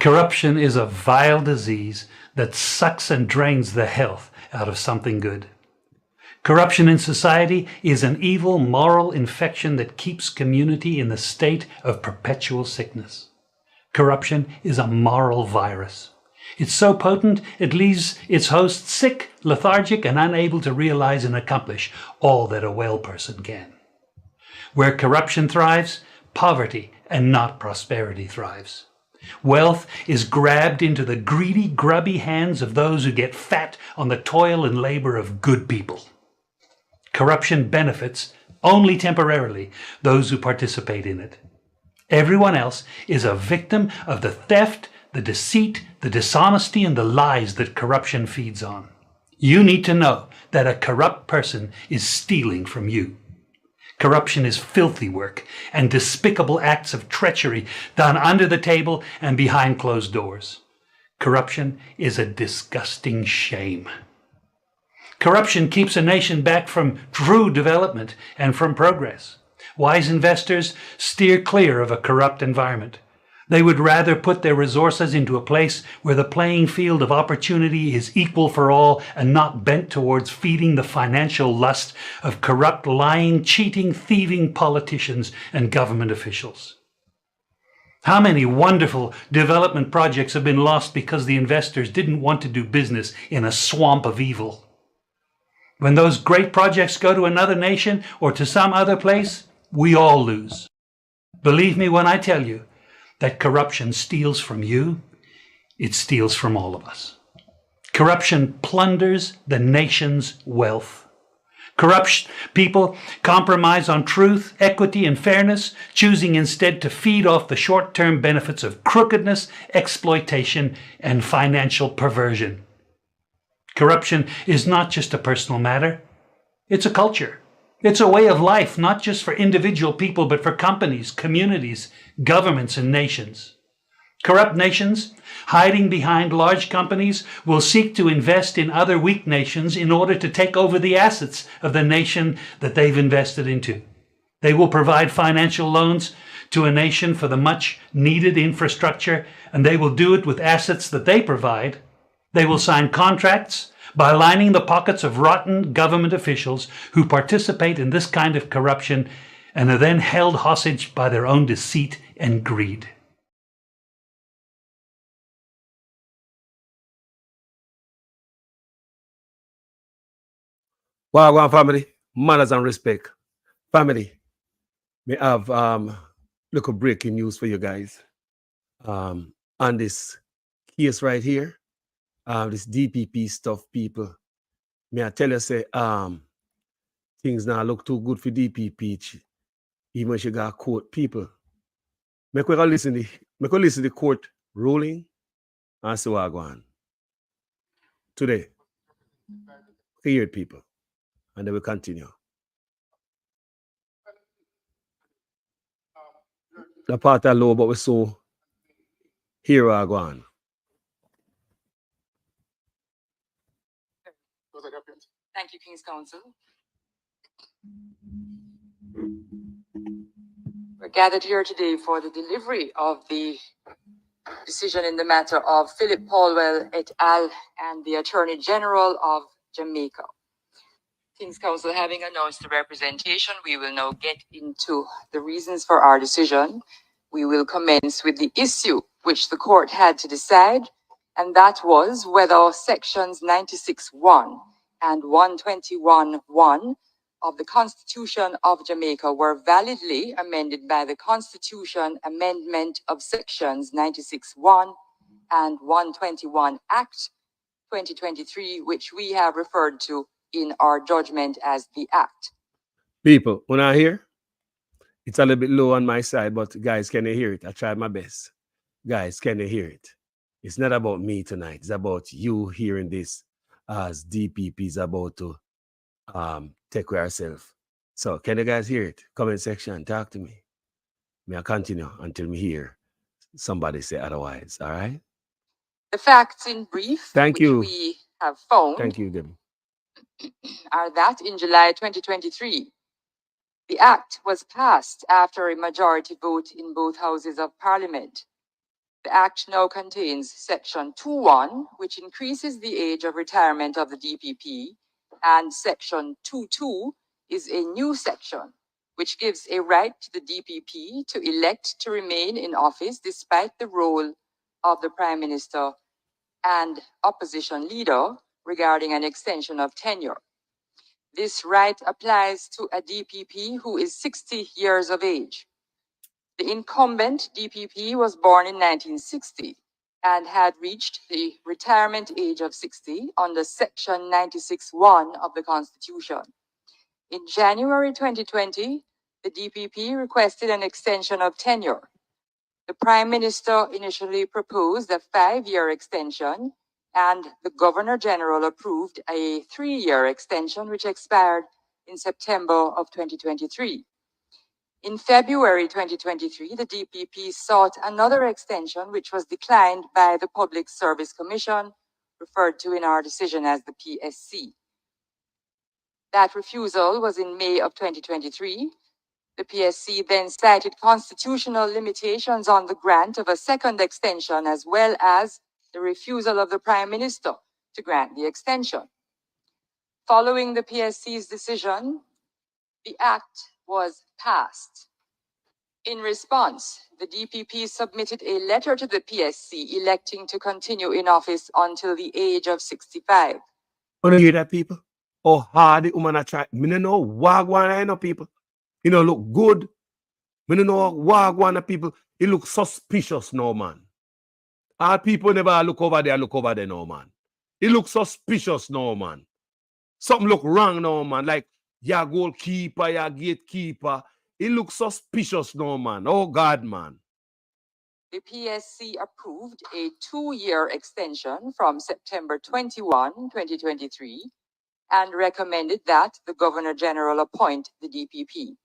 Corruption is a vile disease that sucks and drains the health out of something good. Corruption in society is an evil moral infection that keeps community in the state of perpetual sickness. Corruption is a moral virus. It's so potent it leaves its host sick, lethargic, and unable to realize and accomplish all that a well person can. Where corruption thrives, poverty and not prosperity thrives. Wealth is grabbed into the greedy, grubby hands of those who get fat on the toil and labor of good people. Corruption benefits, only temporarily, those who participate in it. Everyone else is a victim of the theft, the deceit, the dishonesty, and the lies that corruption feeds on. You need to know that a corrupt person is stealing from you. Corruption is filthy work and despicable acts of treachery done under the table and behind closed doors. Corruption is a disgusting shame. Corruption keeps a nation back from true development and from progress. Wise investors steer clear of a corrupt environment. They would rather put their resources into a place where the playing field of opportunity is equal for all and not bent towards feeding the financial lust of corrupt, lying, cheating, thieving politicians and government officials. How many wonderful development projects have been lost because the investors didn't want to do business in a swamp of evil? When those great projects go to another nation or to some other place, we all lose. Believe me when I tell you that corruption steals from you, it steals from all of us. Corruption plunders the nation's wealth. Corrupt people compromise on truth, equity, and fairness, choosing instead to feed off the short-term benefits of crookedness, exploitation, and financial perversion. Corruption is not just a personal matter, it's a culture. It's a way of life, not just for individual people, but for companies, communities, governments, and nations. Corrupt nations, hiding behind large companies, will seek to invest in other weak nations in order to take over the assets of the nation that they've invested into. They will provide financial loans to a nation for the much needed infrastructure, and they will do it with assets that they provide. They will sign contracts by lining the pockets of rotten government officials who participate in this kind of corruption and are then held hostage by their own deceit and greed. Wagwan family, manners and respect. Family, we have little breaking news for you guys. On this case right here, this DPP stuff, people. May I tell you, say, things now look too good for DPP. Even when she got court people. Make we go listen to the court ruling and see what going on. Today. Hear it, people. And then we continue. The part I low, but we saw here we go on. Thank you, King's Counsel. We're gathered here today for the delivery of the decision in the matter of Philip Paulwell et al. And the Attorney General of Jamaica. King's Counsel having announced the representation, we will now get into the reasons for our decision. We will commence with the issue which the court had to decide, and that was whether sections 96(1) and 121(1) of the Constitution of Jamaica were validly amended by the Constitution Amendment of Sections 96(1) and 121 Act 2023, which we have referred to in our judgment as the Act. People, when I hear, it's a little bit low on my side, but guys, can you hear it? I tried my best. Guys, can you hear it? It's not about me tonight. It's about you hearing this as DPP is about to take care of ourselves. So can you guys hear it? Comment section, talk to me. May I continue until me hear somebody say otherwise, all right? The facts in brief, Thank you. we have found, Thank you, Debbie, are that in July 2023, the Act was passed after a majority vote in both houses of Parliament. The Act now contains Section 2.1, which increases the age of retirement of the DPP, and Section 2.2 is a new section which gives a right to the DPP to elect to remain in office despite the role of the Prime Minister and opposition leader regarding an extension of tenure. This right applies to a DPP who is 60 years of age. The incumbent DPP was born in 1960 and had reached the retirement age of 60 under Section 96(1) of the Constitution. In January 2020, the DPP requested an extension of tenure. The Prime Minister initially proposed a 5-year extension, and the Governor General approved a 3-year extension, which expired in September of 2023. In February 2023, the DPP sought another extension, which was declined by the Public Service Commission, referred to in our decision as the PSC. That refusal was in May of 2023. The PSC then cited constitutional limitations on the grant of a second extension, as well as the refusal of the Prime Minister to grant the extension. Following the PSC's decision, the Act was passed. In response, the DPP submitted a letter to the PSC electing to continue in office until the age of 65. Want to hear that, people? Oh, hard the woman I try. Me no know wagwan I know, people. You know, look good. Me no know wagwan people. It look suspicious now, man. All people never look over there now, man. It looks suspicious now, man. Something look wrong now, man. Like your goalkeeper, your gatekeeper. It looks suspicious now, man. Oh, God, man. The PSC approved a 2-year extension from September 21, 2023, and recommended that the Governor General appoint the DPP.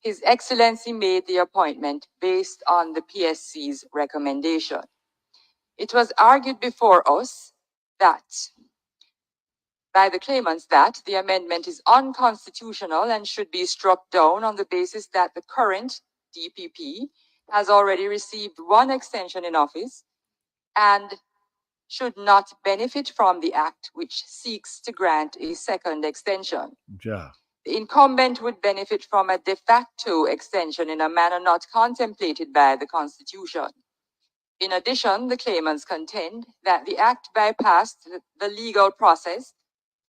His Excellency made the appointment based on the PSC's recommendation. It was argued before us by the claimants that the amendment is unconstitutional and should be struck down on the basis that the current DPP has already received 1 extension in office and should not benefit from the Act which seeks to grant a second extension. Yeah. The incumbent would benefit from a de facto extension in a manner not contemplated by the Constitution. In addition, the claimants contend that the Act bypassed the legal process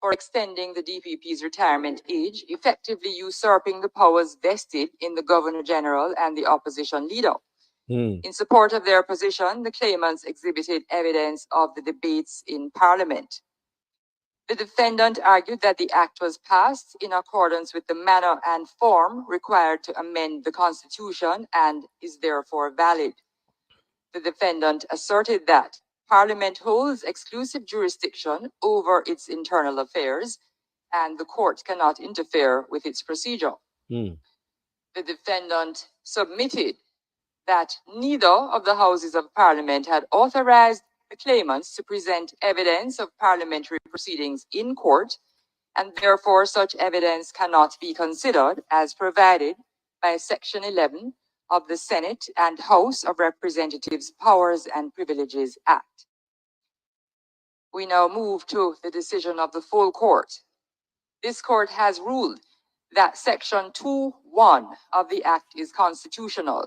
for extending the DPP's retirement age, effectively usurping the powers vested in the Governor General and the opposition leader. In support of their position, the claimants exhibited evidence of the debates in Parliament. The defendant argued that the Act was passed in accordance with the manner and form required to amend the Constitution and is therefore valid. The defendant asserted that Parliament holds exclusive jurisdiction over its internal affairs, and the court cannot interfere with its procedure. The defendant submitted that neither of the Houses of Parliament had authorized the claimants to present evidence of parliamentary proceedings in court, and therefore such evidence cannot be considered as provided by Section 11 of the Senate and House of Representatives Powers and Privileges Act. We now move to the decision of the full court. This court has ruled that Section 2.1 of the Act is constitutional.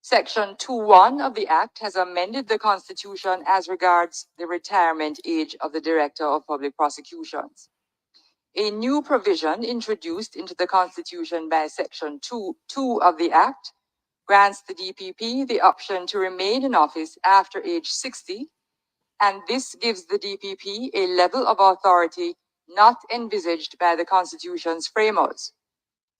Section 2.1 of the Act has amended the Constitution as regards the retirement age of the Director of Public Prosecutions. A new provision introduced into the Constitution by Section 2.2 of the Act grants the DPP the option to remain in office after age 60, and this gives the DPP a level of authority not envisaged by the Constitution's framers.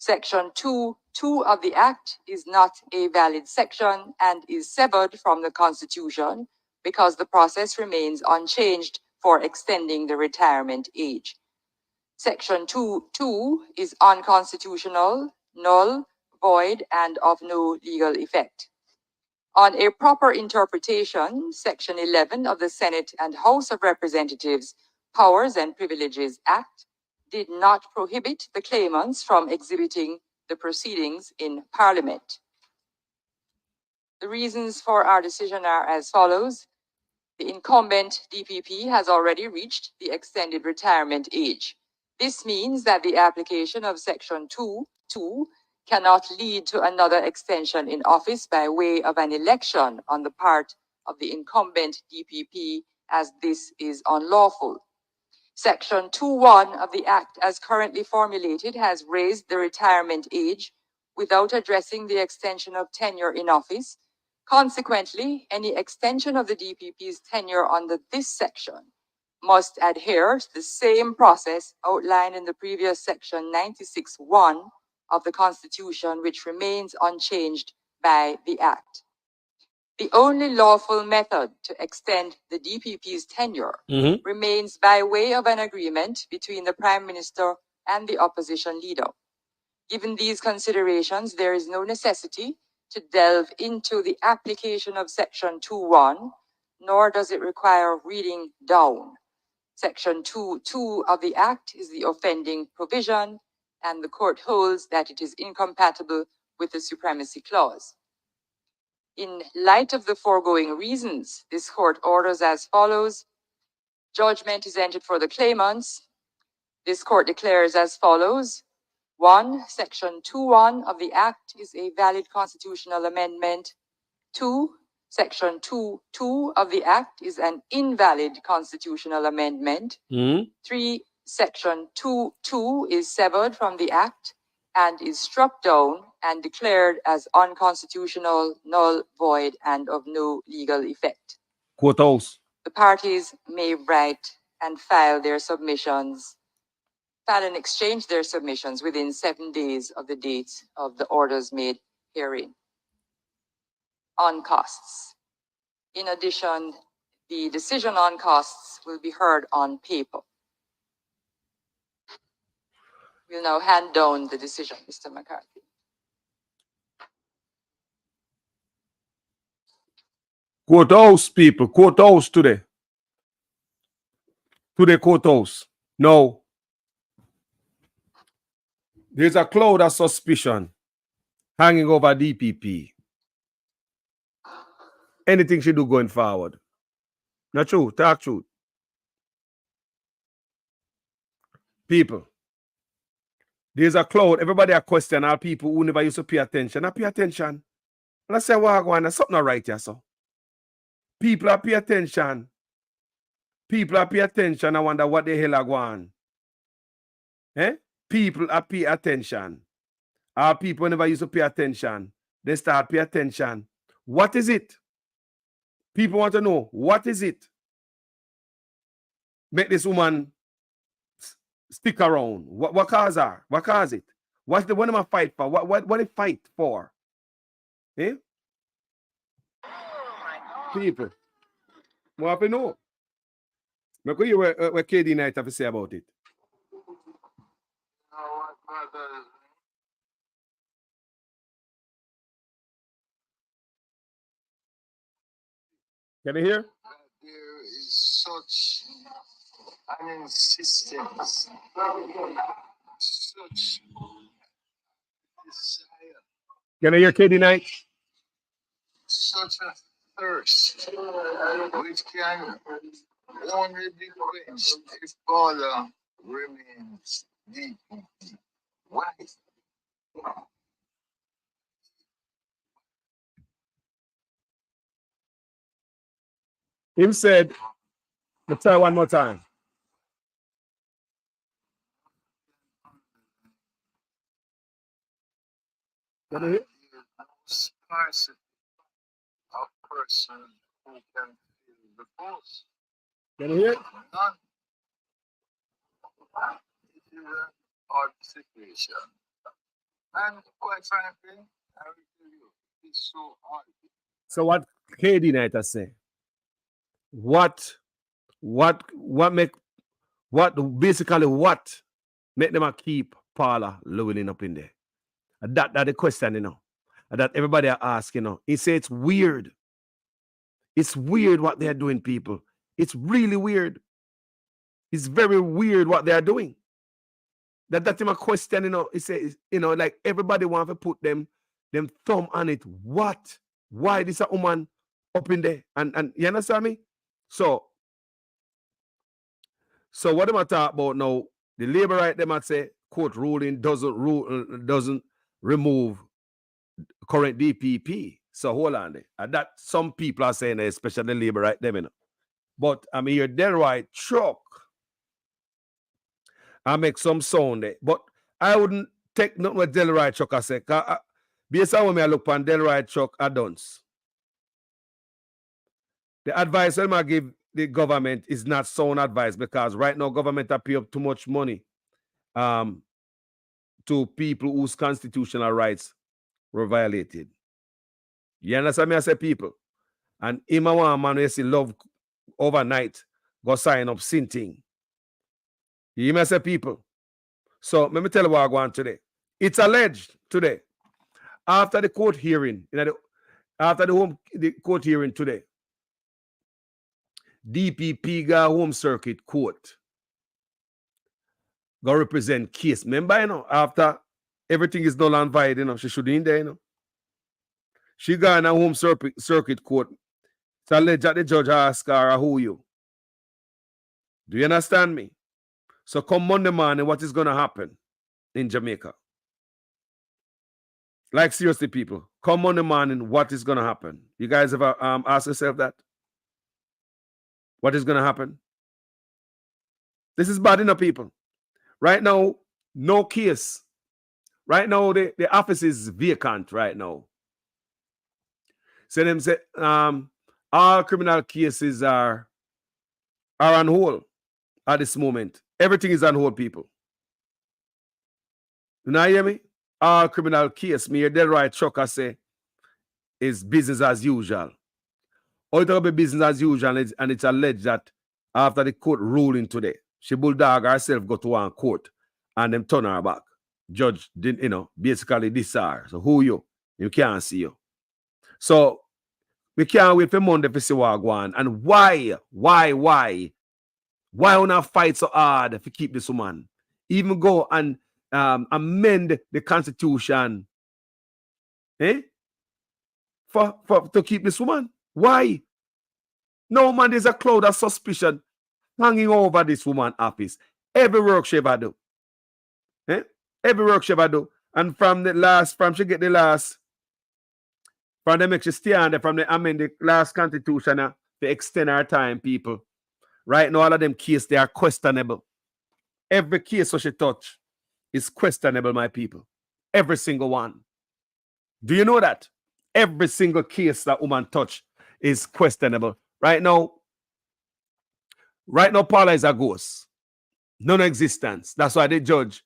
Section 2.2 of the Act is not a valid section and is severed from the Constitution because the process remains unchanged for extending the retirement age. Section 2.2 is unconstitutional, null, void, and of no legal effect. On a proper interpretation, Section 11 of the Senate and House of Representatives Powers and Privileges Act did not prohibit the claimants from exhibiting the proceedings in Parliament. The reasons for our decision are as follows. The incumbent DPP has already reached the extended retirement age. This means that the application of Section 2(2) cannot lead to another extension in office by way of an election on the part of the incumbent DPP, as this is unlawful. Section 2(1) of the Act as currently formulated has raised the retirement age without addressing the extension of tenure in office. Consequently, any extension of the DPP's tenure under this section must adhere to the same process outlined in the previous Section 96(1) of the Constitution, which remains unchanged by the Act. The only lawful method to extend the DPP's tenure remains by way of an agreement between the Prime Minister and the opposition leader. Given these considerations, there is no necessity to delve into the application of Section 2(1), nor does it require reading down. Section 2(2) of the Act is the offending provision, and the court holds that it is incompatible with the Supremacy Clause. In light of the foregoing reasons, this court orders as follows. Judgment is entered for the claimants. This court declares as follows. 1. Section 2(1) of the Act is a valid constitutional amendment. 2. Section 2(2) of the Act is an invalid constitutional amendment. 3. Section 2(2) is severed from the Act and is struck down and declared as unconstitutional, null, void, and of no legal effect. Courthouse. The parties may write and file and exchange their submissions within 7 days of the date of the orders made herein. On costs. In addition, the decision on costs will be heard on paper. We'll now hand down the decision, Mr. McCarthy. Courthouse, people. Courthouse today. Today, courthouse. No. There's a cloud of suspicion hanging over DPP. Anything she do going forward. Not true. Talk truth. People. There's a cloud. Everybody a question all people who never used to pay attention. I pay attention. And I say, well, there's something not right here, so. People are pay attention. People are pay attention. I wonder what the hell are going on. People are pay attention. Our people never used to pay attention. They start pay attention. What is it? People want to know, what is it? Make this woman stick around. What cause her? What cause it? What am I fight for? What they fight for? People. What have you know? Make you what KD Knight have to say about it. Can you hear? There is such an insistence, such desire, Can you hear KD Knight? such a thirst, which can only be quenched if Paula remains deep. Why? Him said, let's try one more time. Can you hear? Sparsity of person who can fill the post. Can you hear? None. It is an odd situation. And quite frankly, I will tell you, it's so odd. So what KD Knight has said? What make them keep Paula Llewellyn up in there? That the question, that everybody are asking, He said it's weird. It's weird what they're doing, people. It's really weird. It's very weird what they're doing. That's him a question, He says, like everybody want to put them thumb on it. What Why this a woman up in there? And you understand me? So what am I talking about now? The labor right them I say court ruling doesn't remove current DPP. So hold on there. And that some people are saying, especially the labor right them, you know. But I'm here Delroy truck. I make some sound there. But I wouldn't take nothing with Delroy truck I say. Based on when I look on Delroy truck, I don't. The advice that I give the government is not sound advice because right now government are pay up too much money to people whose constitutional rights were violated. You understand me? I say people. And him a one man who see love overnight go sign up sin thing. You may say people. So let me tell you what I go on today. It's alleged today, after the court hearing, after the court hearing today, DPP got home circuit court go represent case. Remember, you know, after everything is null and void, you know, she should be in there, you know. She got in a home circuit court. It's alleged that the judge asked her, who you? Do you understand me? So come Monday morning, what is going to happen in Jamaica? Like seriously, people, come Monday morning, what is going to happen? You guys ever ask yourself that? What is going to happen? This is bad enough, people. Right now, no case. Right now, the office is vacant right now. So them say all criminal cases are on hold at this moment. Everything is on hold, people. You now hear me? All criminal case, me hear Delroy Trucker say, is business as usual. Or it'll be business as usual, and it's alleged that after the court ruling today, she bulldog herself go to one court and them turn her back. Judge didn't, you know, basically this her. So who you? You can't see you. So we can't wait for Monday to see what go on. And why wanna fight so hard to keep this woman? Even go and amend the constitution, for to keep this woman. Why? No, man, there's a cloud of suspicion hanging over this woman's office. Every work she ever do. Every work she ever do. And from she get the last, from the make she stand from the amend the last constitution to extend her time, people. Right now, all of them cases, they are questionable. Every case that she touch is questionable, my people. Every single one. Do you know that? Every single case that woman touch is questionable. Right now, Paula is a ghost. Non-existence. That's why the judge,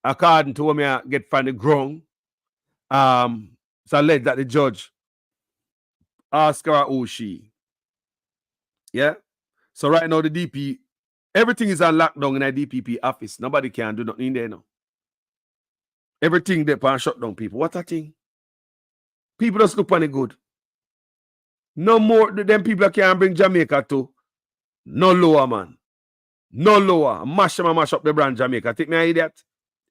according to what I get from the ground, it's alleged that the judge asked her who she. Yeah? So right now, the DP, everything is on lockdown in the DPP office. Nobody can do nothing in there now. Everything they can shut down, people. What a thing. People just look on it good. No more, them people can bring Jamaica to no lower, man. No lower. Mash up the brand Jamaica. Take me an idiot.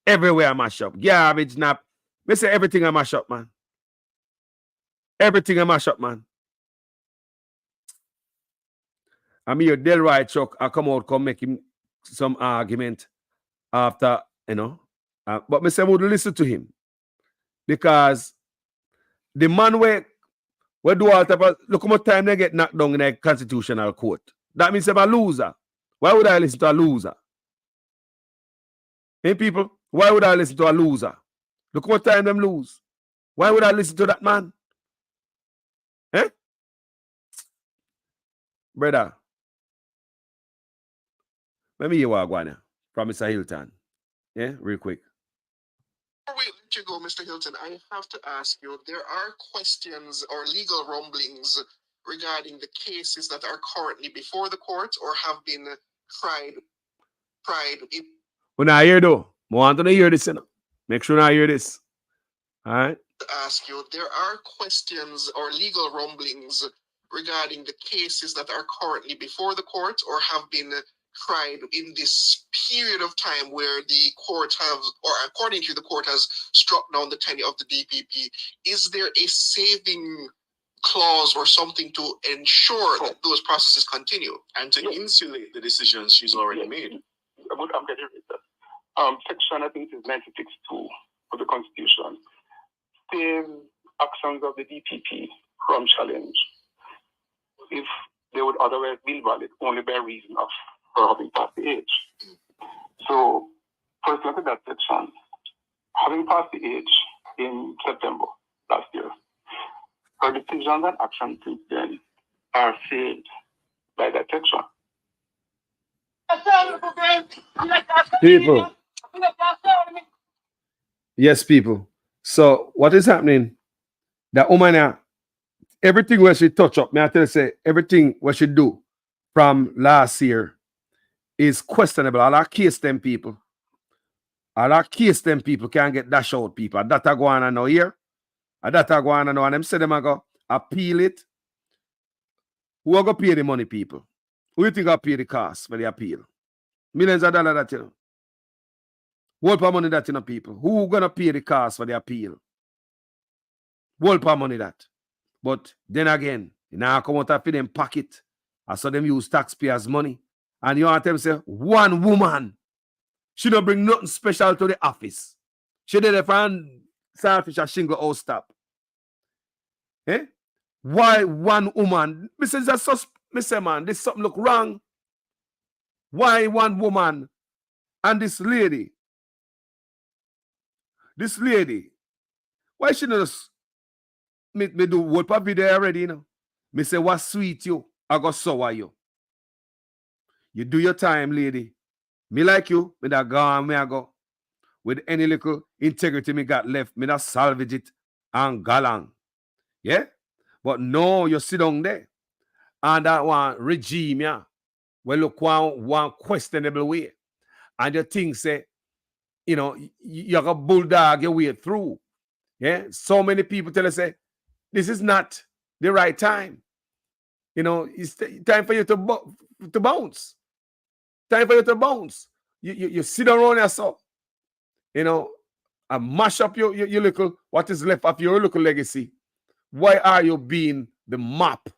Everywhere I mash up. Garbage, nap. Me say everything I mash up, man. Everything I mash up, man. I'm here, Delroy Chuck. I come make him some argument after, you know. But me say I would listen to him. Because the man where do all type of, look how much time they get knocked down in a constitutional court. That means I'm a loser. Why would I listen to a loser? Hey, people, why would I listen to a loser? Look how much time them lose. Why would I listen to that man? Eh? Brother, let me hear what I want from Mr. Hilton. Yeah, real quick. Before we let you go, Mr. Hilton, I have to ask you, there are questions or legal rumblings regarding the cases that are currently before the court or have been tried. When I hear though, I want to hear this, you know. Make sure I hear this. All right. To ask you, there are questions or legal rumblings regarding the cases that are currently before the court or have been tried in this period of time where the court have, or according to the court, has struck down the tenure of the DPP. Is there a saving clause or something to ensure that those processes continue and to insulate the decisions she's already made. I'm getting it. Section, I think it is 96.2 of the Constitution, saves actions of the DPP from challenge if they would otherwise be valid only by reason of her having passed the age. So, first look at that section. Having passed the age in September last year, her decisions and actions since then are saved by that section. People. Yes, people. So what is happening? That woman now, everything where she touch up, may I tell you, say, everything what she do from last year is questionable. All our case them people. All our case them people can't get dash out people. That I go on and know here. That I go on and know. And them say them I go appeal it. Who are going to pay the money, people? Who you think I pay the cost for the appeal? Millions of dollars that you know. What per money that you know, people? Who gonna pay the cost for the appeal? What per money that? But then again, you now come out of them pocket. I saw them use taxpayers' money. And you want them to say, one woman, she don't bring nothing special to the office. She did it for selfish a shingle house stop. Eh? Why one woman? Mr. Man, this something look wrong. Why one woman and this lady? This lady, why she not just me do what video already, you know? Me say, what sweet you, I go sour you. You do your time, lady. Me like you, me that go and me I go. With any little integrity me got left, me that salvage it and go along. Yeah? But no, you sit down there. And that one regime, yeah, well, look one questionable way. And you think, say, you know, you're a bulldog your way through. Yeah. So many people tell us, say, this is not the right time. You know, it's time for you to bounce. Time for you to bounce. You sit around yourself, you know, and mash up your little, what is left of your little legacy. Why are you being the map?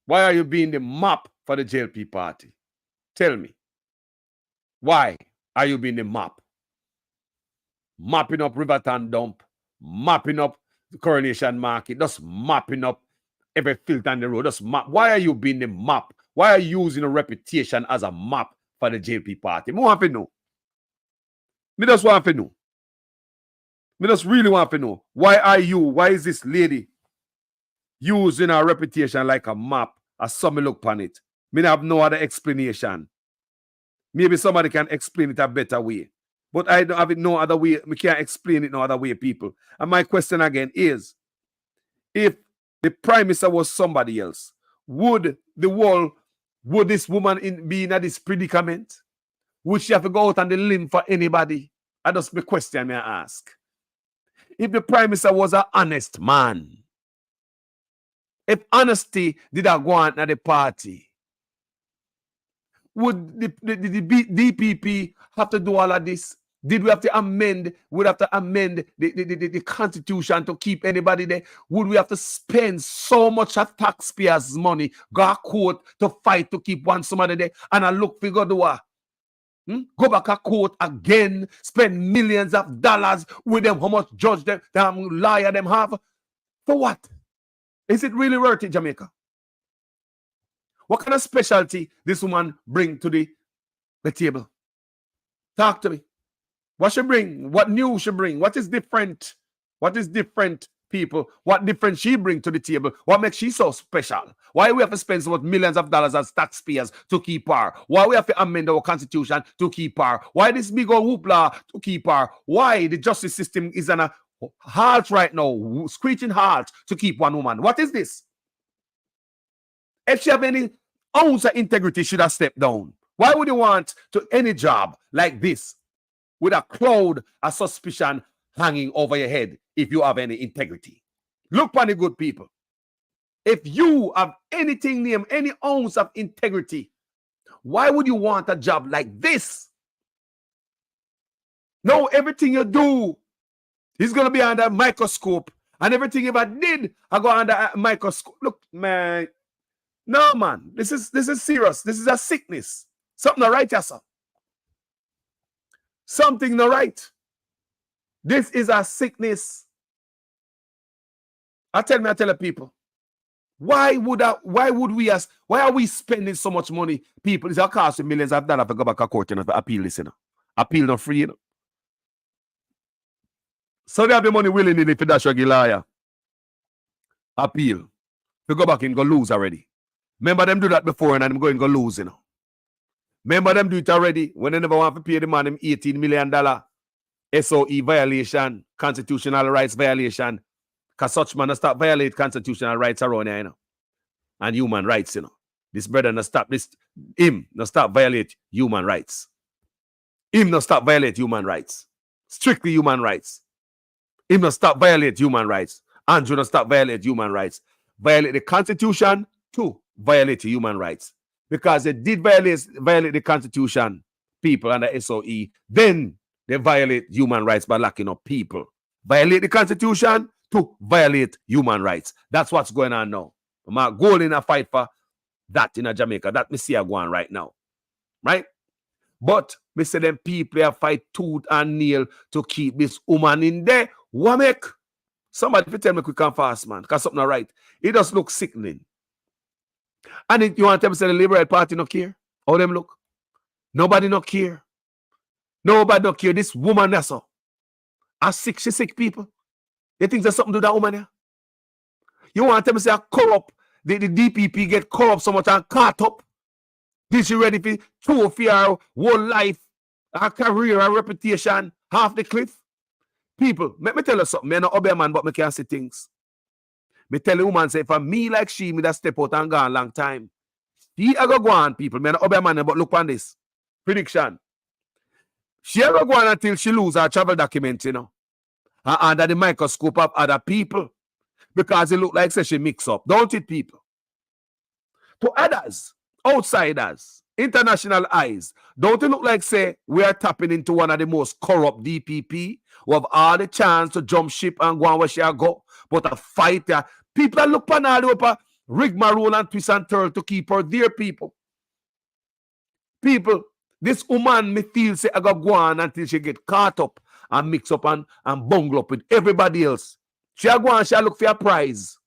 Why are you being the map for the JLP party? Tell me. Why are you being the map? Mapping up Riverton Dump, mapping up the Coronation Market, just mapping up every filter on the road. Just map. Why are you being the map? Why are you using a reputation as a map for the JLP party? Me want to know. Me just want to know. Me just really want to know. Why is this lady using her reputation like a map as some look upon it? Me have no other explanation. Maybe somebody can explain it a better way. But I don't have it no other way. We can't explain it no other way, people. And my question again is, if the prime minister was somebody else, would this woman be in this predicament? Would she have to go out on the limb for anybody? I just my question may I ask. If the prime minister was an honest man, if honesty did not go on at the party, would the DPP have to do all of this? Did we have to amend? Would have to amend the constitution to keep anybody there? Would we have to spend so much of taxpayers' money, go to court to fight to keep one somebody there? And I look figure do what? Go back to court again, spend millions of dollars with them, how much judge them, lawyer them have? For what? Is it really worth it, Jamaica? What kind of specialty this woman bring to the table? Talk to me. What she bring? What new she bring? What is different? What is different, people? What different she bring to the table? What makes she so special? Why we have to spend so much millions of dollars as taxpayers to keep her? Why we have to amend our constitution to keep her? Why this big old hoopla to keep her? Why the justice system is on a halt right now, screeching halt to keep one woman? What is this? If she have any ounce of integrity, should have stepped down. Why would you want to any job like this with a cloud of suspicion hanging over your head if you have any integrity? Look on the good people. If you have anything named any ounce of integrity, why would you want a job like this? No, everything you do is going to be under a microscope And everything ever did, I go under a microscope. Look, man. No, man. This is serious. This is a sickness. Something not right, yes, sir. Something not right. This is a sickness. I tell the people, why are we spending so much money? People, it's costing millions of dollars to go back to court and appeal this, you know. Appeal not free, you know. So they have the money willingly for that shaggy lawyer. Appeal. To go back and go lose already. Remember them do that before and I'm going to go lose, you know. Remember them do it already when they never want to pay the man them $18 million SOE violation, constitutional rights violation. Because such man stop violate constitutional rights around here, you know. And human rights, you know. This brother no stop this. Him no stop violate human rights. Him no stop violate human rights. Strictly human rights. Him no stop violate human rights. Andrew no stop violate human rights. Violate the Constitution to violate human rights. Because they did violate the Constitution, people under SOE, then they violate human rights by locking up people. Violate the Constitution to violate human rights. That's what's going on now. My goal in a fight for that in Jamaica. That me see a go on right now. Right? But me say them people have fight tooth and nail to keep this woman in there. What make? Somebody tell me quick and fast, man. Because something not right. It does look sickening. And you want to tell me say the Liberal Party no care? How them look? Nobody no care. Nobody no care. This woman that's so. She's sick people. They think there's something to that woman here. You want to tell me say corrupt. The DPP get corrupt so much and caught up. Is she ready for trophy her whole life, her career, her reputation, half the cliff? People, let me tell you something. I'm not a man, but I can see things. Me tell a woman, say, for me like she, me that step out and gone a long time. She a go on, people. I'm not a man, but look on this. Prediction. She a go on until she lose her travel document, you know. Under the microscope of other people. Because it look like say she mix up. Don't it, people? To others, outsiders, international eyes, don't it look like say we are tapping into one of the most corrupt DPP who have all the chance to jump ship and go on where she go, but a fighter. People look upon all over rigmarole and twist and turn to keep her dear people. People, this woman me feel say I go on until she get caught up and mix up and bungle up with everybody else. She go on, she look for a prize.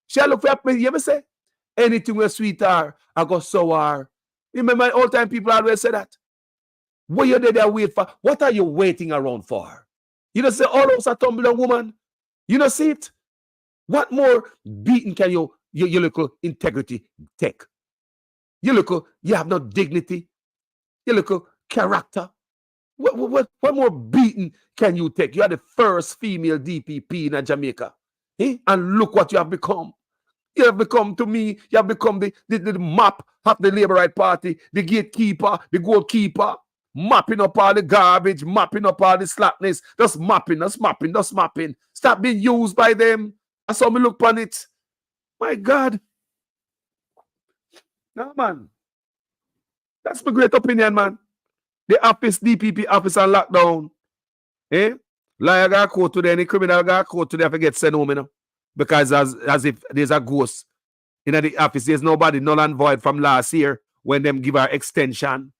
She look for a, you ever say? Anything was sweeter, I go sour. Remember, all time people always say that. What you there wait for? What are you waiting around for? You don't say all those are tumbling woman. You don't see it. What more beating can your little integrity take? You have no dignity. Your little character. What more beating can you take? You are the first female DPP in Jamaica. Eh? And look what you have become. You have become to me, you have become the map of the Labour Right Party, the gatekeeper, the goalkeeper, mapping up all the garbage, mapping up all the slackness, just mapping. Stop being used by them. I saw me look on it. My God. No, man. That's my great opinion, man. The office, DPP office on lockdown. Eh? Liar got caught today, any criminal got caught today, I forget send home, you know. Because as if there's a ghost in the office, there's nobody null and void from last year when them give her extension.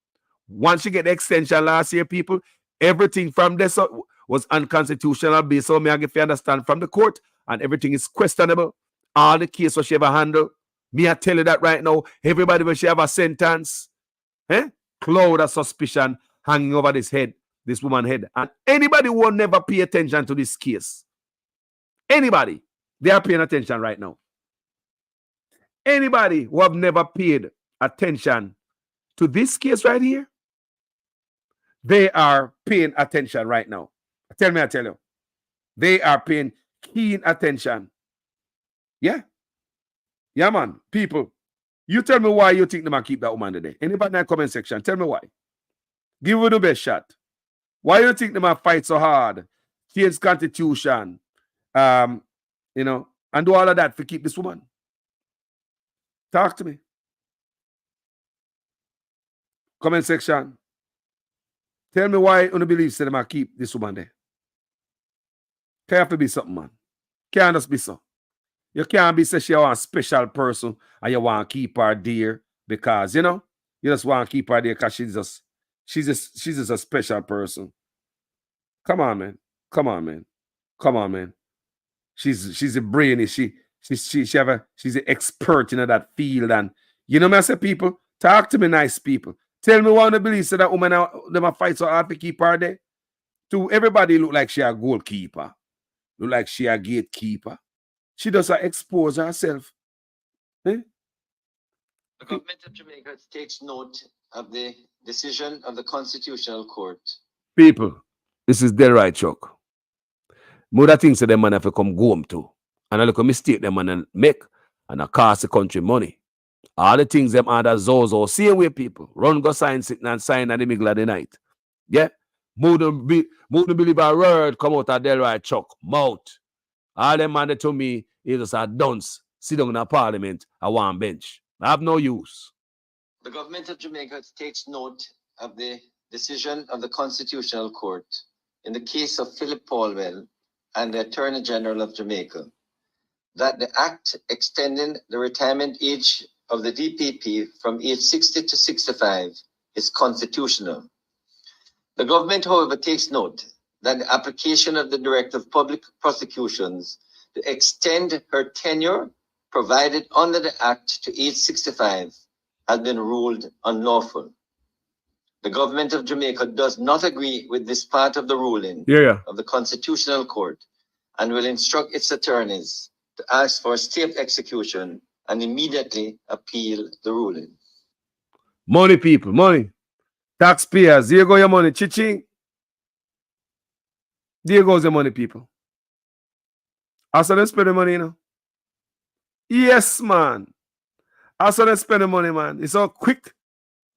Once you get the extension last year, people, everything from this was unconstitutional based on me, I if you understand, from the court, and everything is questionable. All the cases what she ever handled. Me, I tell you that right now, everybody when she have a sentence, cloud of suspicion hanging over this woman's head. And anybody who will never pay attention to this case, anybody, they are paying attention right now. Anybody who have never paid attention to this case right here, they are paying attention right now. I tell you. They are paying keen attention. Yeah. Yeah, man. People, you tell me why you think they might keep that woman today. Anybody in the comment section, tell me why. Give her the best shot. Why you think they might fight so hard? Change constitution. You know, and do all of that to keep this woman. Talk to me. Comment section. Tell me why you don't believe they might keep this woman there. Can have to be something, man. Can't just be so. You can't be say she want a special person and you want to keep her there because, you know, you just want to keep her there because she's just a special person. Come on, man. Come on, man. Come on, man. She's a brainy. She's an expert in that field. And you know me, I say, people, talk to me, nice people. Tell me one of the beliefs that woman them fight so hard to keep her there. To everybody look like she a goalkeeper. Look like she a gatekeeper. She does expose herself. Eh? The government of Jamaica takes note of the decision of the Constitutional Court. People, this is the right, Chuck. More things that them man have to come home to. And I look a mistake them man make and I cost the country money. All the things them other Zozo, same way people. Run go sign sitting and sign at the middle of the night. Yeah? Move to believe a word come out of the right, Chuck. Mouth. All them man to me is just a dunce. Sit down in a parliament at one bench. I have no use. The government of Jamaica takes note of the decision of the Constitutional Court in the case of Philip Paulwell and the Attorney General of Jamaica, that the act extending the retirement age of the DPP from age 60 to 65 is constitutional. The government, however, takes note that the application of the Director of Public Prosecutions to extend her tenure provided under the Act to age 65 has been ruled unlawful. The government of Jamaica does not agree with this part of the ruling of the Constitutional Court and will instruct its attorneys to ask for a stay of execution and immediately appeal the ruling. Money, people, money. Taxpayers, here go your money. Chiching. There goes the money, people. I saw them spend the money, you know. Yes, man. I saw them spend the money, man. It's all quick.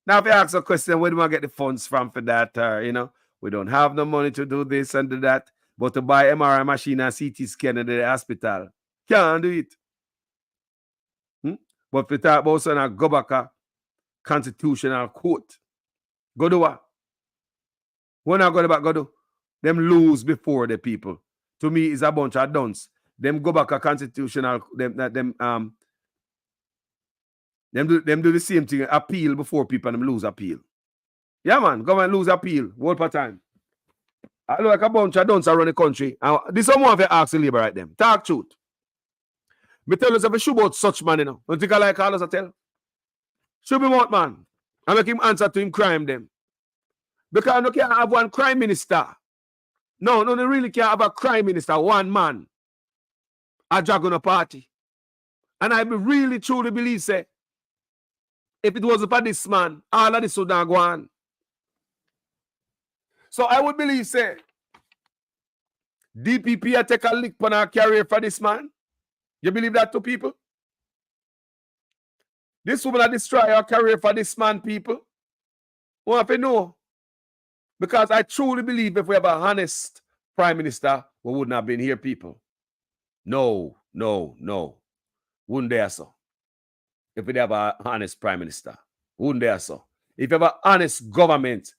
Now, if you ask a question, where do I get the funds from for that? You know, we don't have the money to do this and do that. But to buy MRI machine and CT scan in the hospital, can't do it. But if you talk about some go back a constitutional court, go do what? When I go back, go do? Them lose before the people. To me, it's a bunch of dunce. Them go back a constitutional, them do the same thing, appeal before people and them lose appeal. Yeah, man, go and lose appeal, whole per time. I look like a bunch of dunce around the country. And this is someone have to ask the labor right them. Talk truth. Me tell us if you shoot about such man, you know. Don't think I like all us I tell. Shoot him out, man. And make him answer to him crime them. Because no can't have one crime minister. No, they really can't have a crime minister, one man. A drag on a party. And I really truly believe, say, if it wasn't for this man, all of this would not go on. So I would believe, say, DPP a take a lick on our career for this man. You believe that too, people? This woman a destroy our career for this man, people. Well, if you know, because I truly believe if we have a honest prime minister, we wouldn't have been here, people. No. Wouldn't dare so. If we have an honest prime minister, wouldn't dare so. If you have an honest government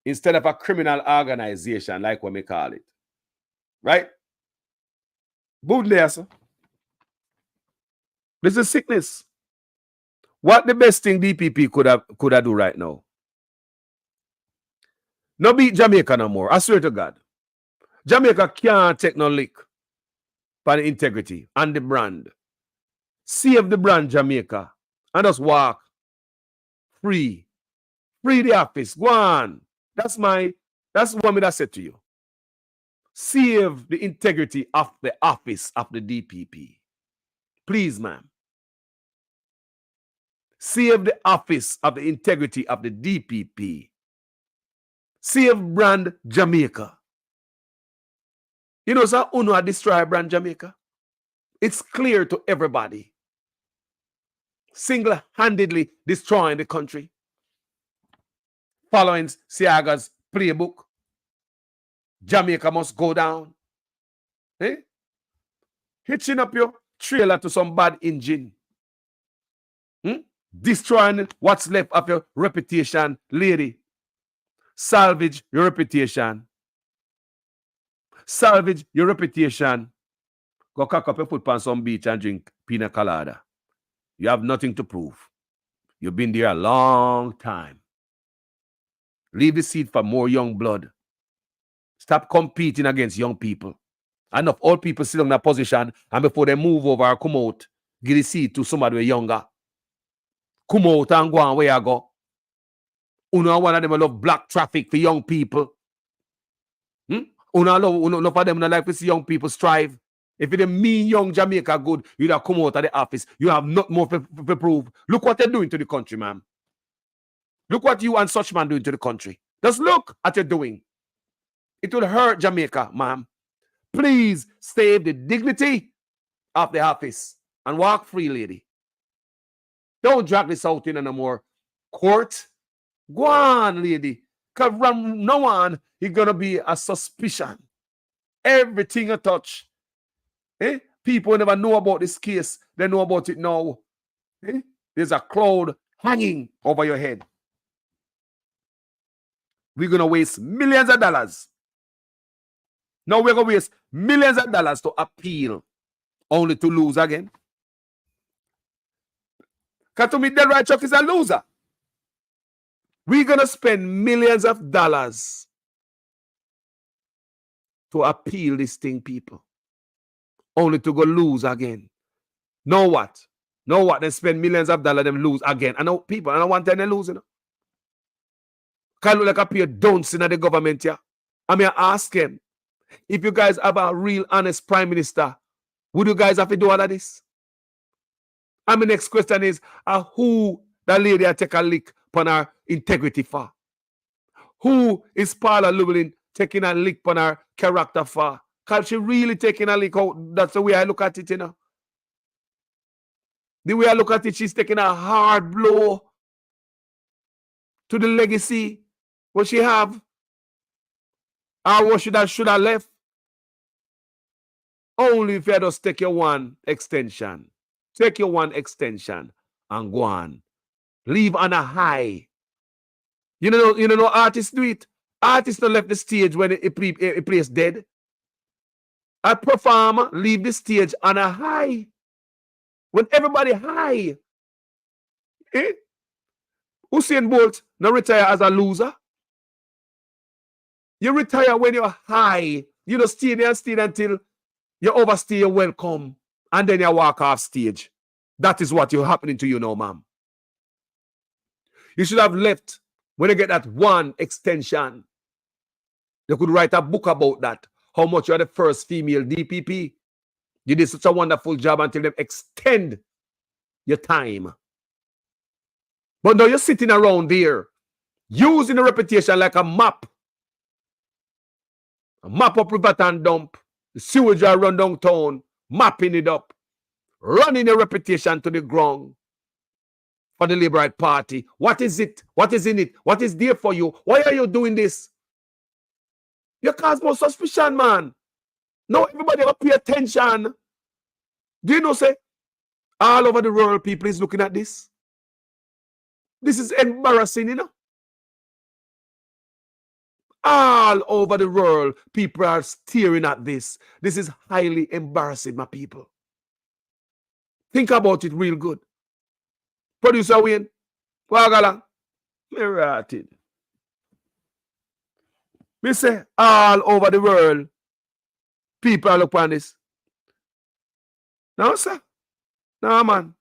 instead of a criminal organization, like what we call it, right? Wouldn't dare so. This is sickness. What the best thing DPP could have do right now? No beat Jamaica no more. I swear to God. Jamaica can't take no lick for the integrity and the brand. Save the brand, Jamaica, and just walk free. Free the office. Go on. That's what I said to you. Save the integrity of the office of the DPP. Please, ma'am. Save the office of the integrity of the DPP. Save brand Jamaica. You know, sir, Uno destroy brand Jamaica. It's clear to everybody. Single-handedly destroying the country. Following Siaga's playbook. Jamaica must go down. Eh? Hitching up your trailer to some bad engine. Destroying what's left of your reputation, lady. Salvage your reputation. Salvage your reputation. Go cock up your foot on some beach and drink pina colada. You have nothing to prove. You've been there a long time. Leave the seat for more young blood. Stop competing against young people. Enough old people sit in that position, and before they move over or come out, give the seat to somebody younger. Come out and go on where you go. Una one of them love black traffic for young people. Una love for them in life to see young people strive. If it mean young Jamaica good, you'd have come out of the office. You have not more to prove. Look what they're doing to the country, man. Look what you and such man doing to the country. Just look at your doing. It will hurt Jamaica, ma'am. Please save the dignity of the office and walk free, lady. Don't drag this out in no more court. Go on, lady. Because from now on, it's going to be a suspicion. Everything you touch. People never know about this case. They know about it now. There's a cloud hanging over your head. We're going to waste millions of dollars. Now we're going to waste millions of dollars to appeal, only to lose again. Because to me, Delroy Chuck is a loser. We're going to spend millions of dollars to appeal this thing, people, only to go lose again. Know what? They spend millions of dollars, them lose again. I know people, I don't want them to lose. Can't look like a pair of dunce in the government here. I mean, I ask him, if you guys have a real honest prime minister, would you guys have to do all of this? And my next question is, who the lady take a lick upon her integrity for? Who is Paula Llewellyn taking a lick upon her character for? Because she really taking a lick out. That's the way I look at it, you know. The way I look at it, she's taking a hard blow to the legacy what she have. Or what should have left? Only if you just take your one extension. Take your one extension and go on. Leave on a high. You know artists do it. Artists don't left the stage when it plays dead. A performer leave the stage on a high. When everybody high. Usain Bolt not retire as a loser. You retire when you're high. You don't stay there until you overstay your welcome. And then you walk off stage. That is what is happening to you now, ma'am. You should have left when you get that one extension. You could write a book about that. How much you are the first female DPP. You did such a wonderful job until them extend your time. But now you're sitting around there using a reputation like a map. A map up Riverton dump. The sewage are run downtown. Mapping it up. Running your reputation to the ground for the Labour Party. What is it? What is in it? What is there for you? Why are you doing this? You cause more suspicion, man. Now everybody will pay attention. Do you know, say, all over the world, people is looking at this? This is embarrassing, you know? All over the world, people are staring at this. This is highly embarrassing, my people. Think about it real good. Producer Wayne, Wagala, me say, all over the world, people are looking at this. No, sir. No, man.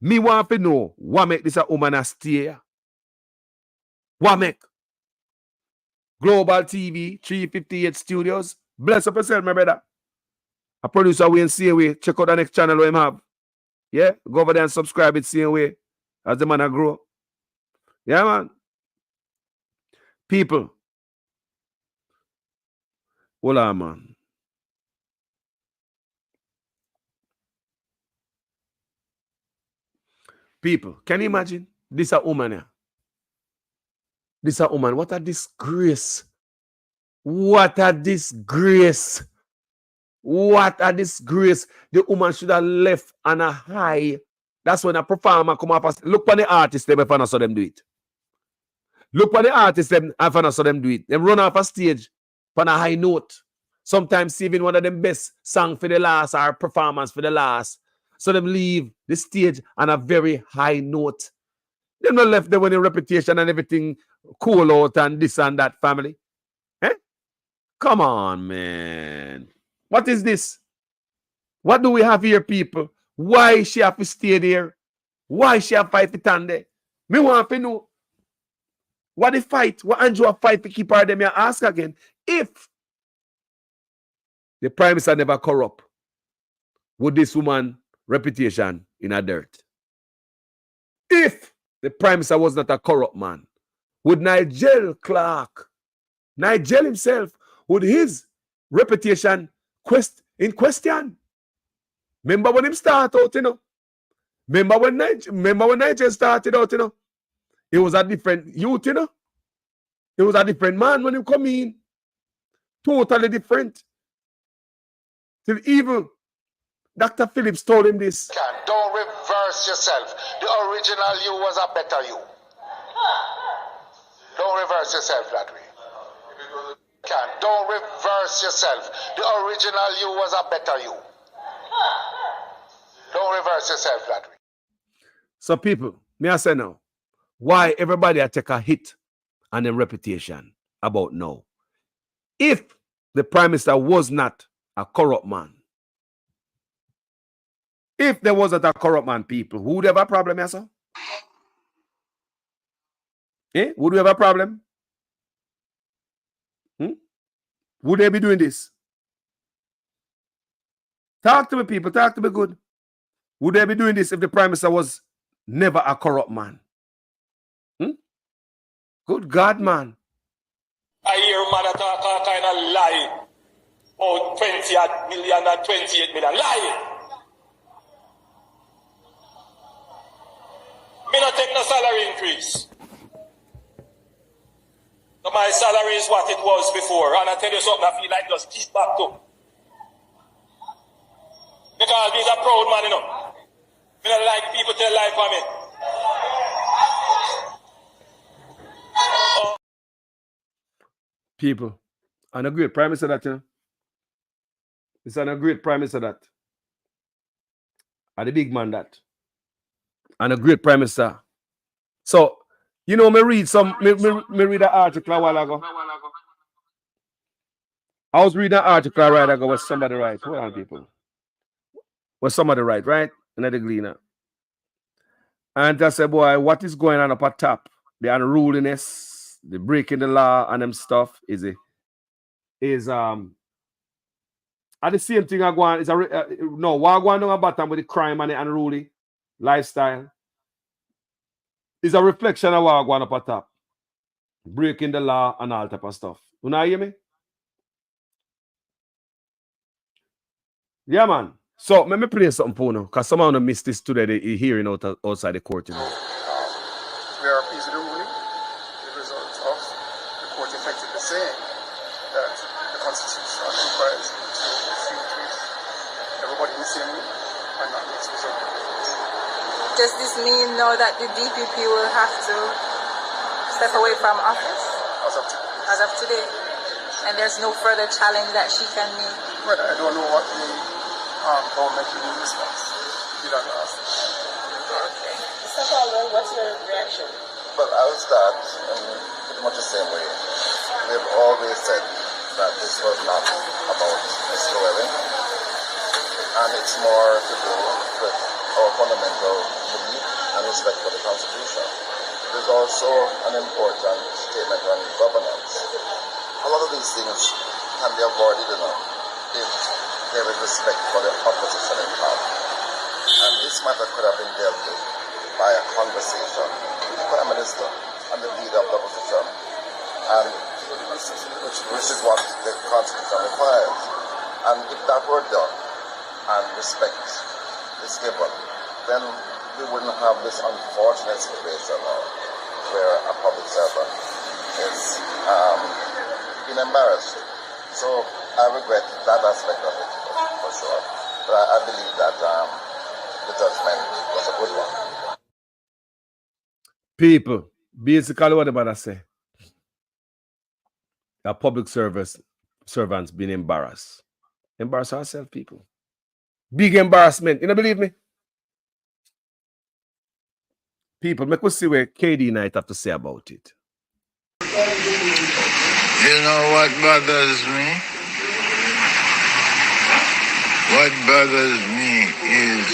Me want to know what make this a woman a stay here. What make? Global TV, 358 Studios. Bless up yourself, my brother. A producer way and same way. Check out the next channel we have. Yeah? Go over there and subscribe it same way. As the man a grow. Yeah, man. People. Hold on, man. People, can you imagine? This a woman here. This a woman. What a disgrace. What a disgrace. What a disgrace. The woman should have left on a high. That's when a performer come up and look for the artist them if I saw them do it. Look for the artist them if I saw them do it. They run off a stage on a high note. Sometimes saving one of them best song for the last or performance for the last. So them leave the stage on a very high note. They're not left there with their reputation and everything cool out and this and that family. Eh? Come on, man. What is this? What do we have here, people? Why she have to stay there? Why she have to fight for Tande? Me want to know what the fight, what Andrew fight to keep her there. Me ask again, if the prime minister never corrupt, would this woman reputation in a dirt? If the prime minister was not a corrupt man, would Nigel Clark, Nigel himself, would his reputation in question? Remember when him start out, you know? Remember when Nigel started out, you know? He was a different youth, you know? He was a different man when he come in. Totally different. Till even Dr. Phillips told him this. Don't reverse yourself. The original you was a better you. Don't reverse yourself that way. Don't reverse yourself. The original you was a better you. Don't reverse yourself that way. So people, me I say now, why everybody take a hit on their reputation about now? If the prime minister was not a corrupt man, if there wasn't a corrupt man, people, who would have a problem, yes, sir? Eh? Would we have a problem? Would they be doing this? Talk to me, people. Talk to me good. Would they be doing this if the prime minister was never a corrupt man? Good God, man. I hear man talk all kind of lie. Oh, 20 million and 28 million. Lie. Me not take no salary increase. So my salary is what it was before. And I tell you something, I feel like just keep back to. Because he's a proud man, you know. Me not like people tell lie for me. People, and a great prime minister that, you know. It's a great prime minister that. And the big man that. And a great prime minister. So, you know, me read an article a while ago. I was reading an article a while ago with somebody write. Hold on, people. What somebody write, right? Another Gleaner. And I said, boy, what is going on up at top? The unruliness, the breaking the law and them stuff is at the same thing I go on. Is no, what going on about them with the crime and the unruly lifestyle is a reflection of what going up at top. Breaking the law and all type of stuff. You know hear me? Yeah, man. So let me play something for you, because someone missed this today. They hearing outside the court, you know. We are pleased with the ruling. The result of the court effectively saying that the Constitution requires you to treat everybody the same way and not mix with them. Does this mean now that the DPP will have to step away from office? As of today. And there's no further challenge that she can make? Well, I don't know what the government will response. You don't ask. Okay. Mr. Caldwell, what's your reaction? Well, I will start in pretty much the same way. We've always said that this was not about Ms. Llewellyn, and it's more to do with our fundamental belief and respect for the Constitution. It is also an important statement on governance. A lot of these things can be avoided if there is respect for the opposition in power. And this matter could have been dealt with by a conversation with the Prime Minister and the leader of the opposition, and which is what the Constitution requires. And if that were done and respect is given, then we wouldn't have this unfortunate situation now where a public servant is being embarrassed. So I regret that aspect of it for sure. But I believe that the judgment was a good one. People, basically what I'm about to say. A public servants being embarrassed. Embarrass ourselves, people. Big embarrassment. You don't believe me? People, make us see what KD Knight have to say about it. You know what bothers me? What bothers me is,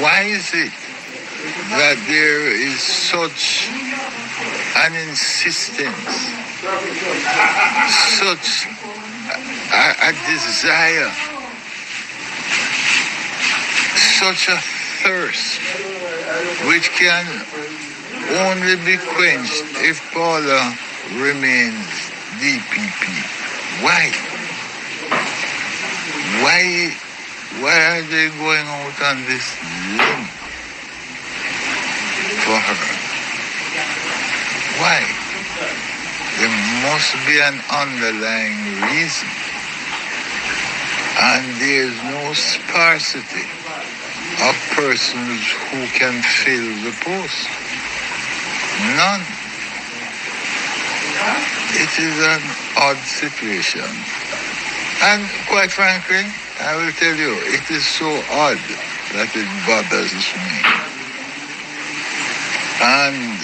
why is it that there is such an insistence, such a desire, such a thirst, which can only be quenched if Paula remains DPP. Why? Why are they going out on this limb for her? Why? There must be an underlying reason. And there's no sparsity of persons who can fill the post. None. It is an odd situation. And quite frankly, I will tell you, it is so odd that it bothers me. And,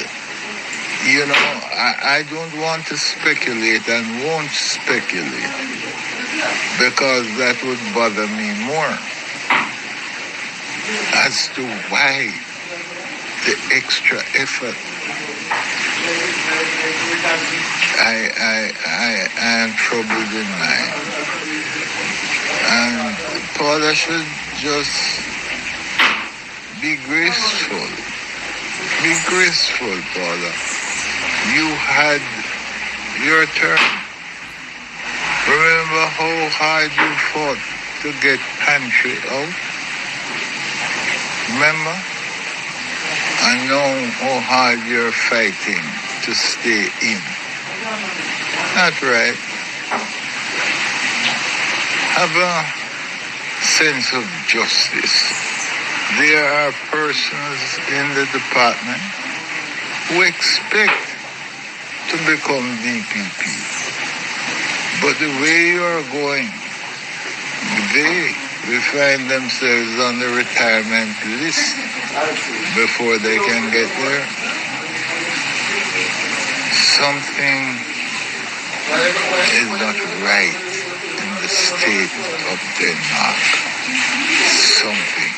you know, I don't want to speculate and won't speculate because that would bother me more as to why the extra effort. I am troubled in mind. And Paula should just be graceful. Be graceful, Paula. You had your turn. Remember how hard you fought to get pantry out? Remember? And know how hard you're fighting to stay in. Not right. Have a sense of justice. There are persons in the department who expect to become DPP. But the way you're going, they will find themselves on the retirement list before they can get there. Something is not right in the state of Denmark. Something.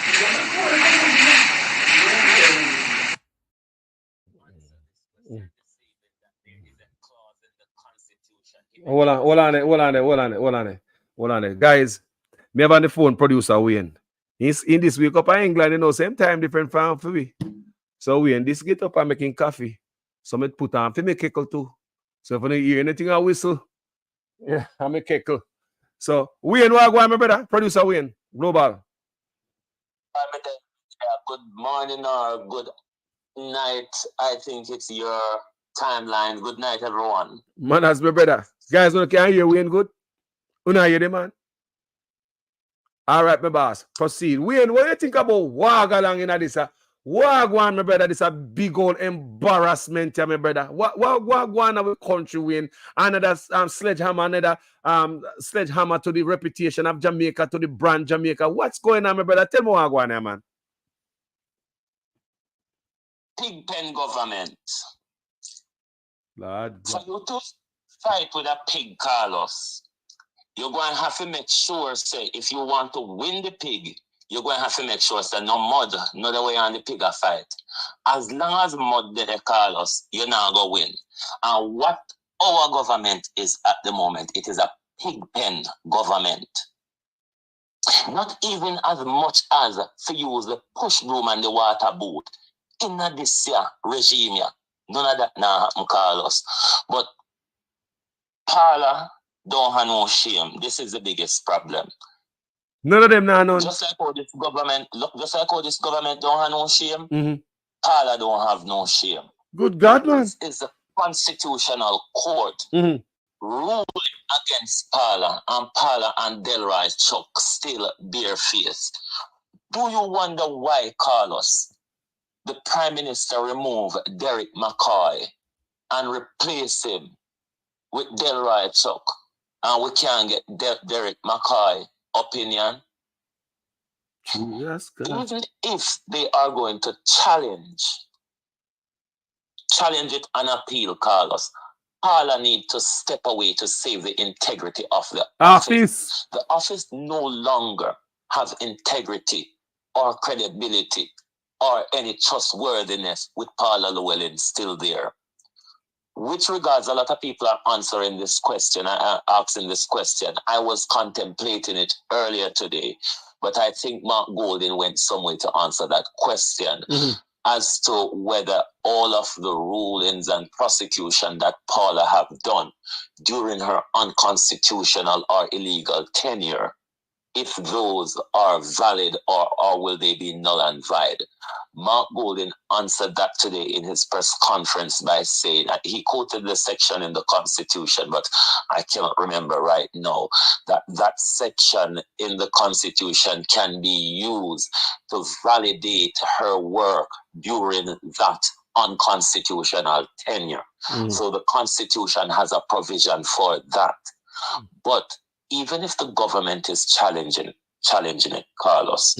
Hold on there. Guys, me have on the phone producer Wayne. He's in this week up in England, you know, same time, different from for we. So Wayne, this get up and making coffee. So me put on for me keckle too. So if you hear anything I whistle, yeah, I'm a keckle. So Wayne, what go on, my brother? Producer Wayne, Global. Good morning or good night. I think it's your timeline. Good night, everyone. Man, that's my brother. Guys, can you hear Wayne good? You know hear the man? All right, my boss. Proceed. Wayne, what do you think about Wagalang in this? Wagwan, my brother, this is a big old embarrassment, my brother. Wagwan our country, Wayne. Another sledgehammer to the reputation of Jamaica, to the brand Jamaica. What's going on, my brother? Tell me Wagwan, man. Pig pen government. Lord. For you to fight with a pig, Carlos, you're going to have to make sure, say, if you want to win the pig, you're going to have to make sure that no mud, no the way on the pig a fight. As long as mud there, Carlos, you're not going to win. And what our government is at the moment, it is a pig pen government. Not even as much as to use the push broom and the water boot. In this regime, none of that now happen, Carlos. But Paula don't have no shame. This is the biggest problem. None of them now none. Just like how this government, don't have no shame, Paula don't have no shame. Good God, man. This is the constitutional court ruling against Paula, and Paula and Delroy Chuck still barefaced. Do you wonder why, Carlos, the Prime Minister removed Derek McCoy and replaced him with Delroy Chuck? and we can't get Derek McCoy opinion. Yes, even if they are going to challenge it and appeal, Carlos, Paula need to step away to save the integrity of the office. The office no longer have integrity or credibility or any trustworthiness with Paula Llewellyn still there. Which regards, a lot of people are answering this question, asking this question. I was contemplating it earlier today, but I think Mark Golding went somewhere to answer that question as to whether all of the rulings and prosecution that Paula have done during her unconstitutional or illegal tenure, if those are valid or will they be null and void. Mark Golding answered that today in his press conference by saying that he quoted the section in the Constitution, but I cannot remember right now, that section in the Constitution can be used to validate her work during that unconstitutional tenure. So the Constitution has a provision for that. But even if the government is challenging it, Carlos,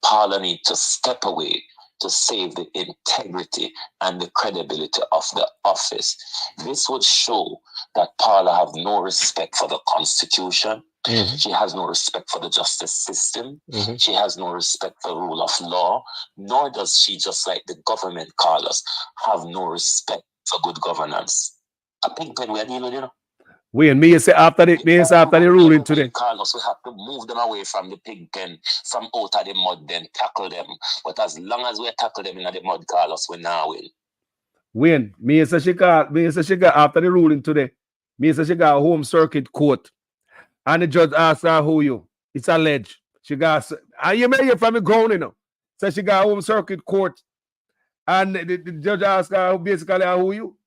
Paula needs to step away to save the integrity and the credibility of the office. This would show that Paula have no respect for the Constitution. She has no respect for the justice system. She has no respect for the rule of law, nor does she, just like the government, Carlos, have no respect for good governance. I think when we are dealing with, you know, when me say after the ruling today, Carlos, we have to move them away from the pig pen, from out of the mud, then tackle them. But as long as we tackle them in the mud, Carlos, we now win. When me say she got after the ruling today, me say she got a home circuit court, and the judge asked her who you. It's alleged. She got, and you may hear from the ground, you know. So she got a home circuit court, and the judge asked her basically who you.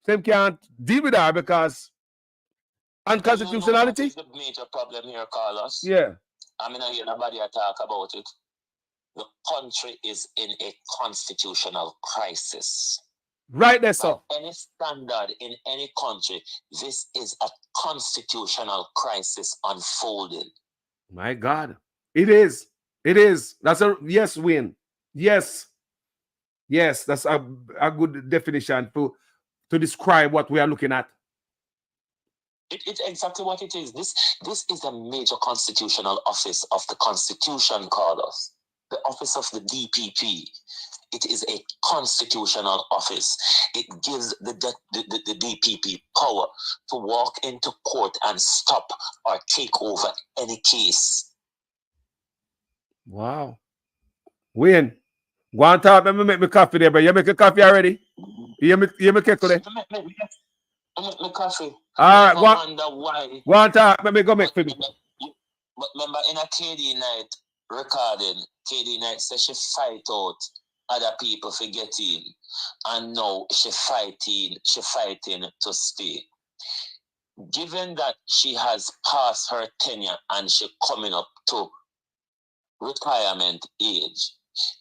Them can't deal with her because unconstitutionality. Is the major problem here, Carlos? Yeah. I mean, I hear nobody talk about it. The country is in a constitutional crisis. Right there, sir. By any standard in any country, this is a constitutional crisis unfolding. My God. It is. It is. That's a yes win. Yes. Yes, that's a good definition to describe what we are looking at. It's exactly what it is. This is a major constitutional office of the Constitution, Carlos. The office of the DPP. It is a constitutional office. It gives the DPP power to walk into court and stop or take over any case. Wow. Wayne, go on talk. Let me make me coffee there, but you make a coffee already? You make cake today? I make my coffee. All right, wonder why. Go on talk. Let me go make for me. But remember, in a KD night recording, KD night says she fight out other people for getting, and now she fighting to stay. Given that she has passed her tenure and she coming up to retirement age,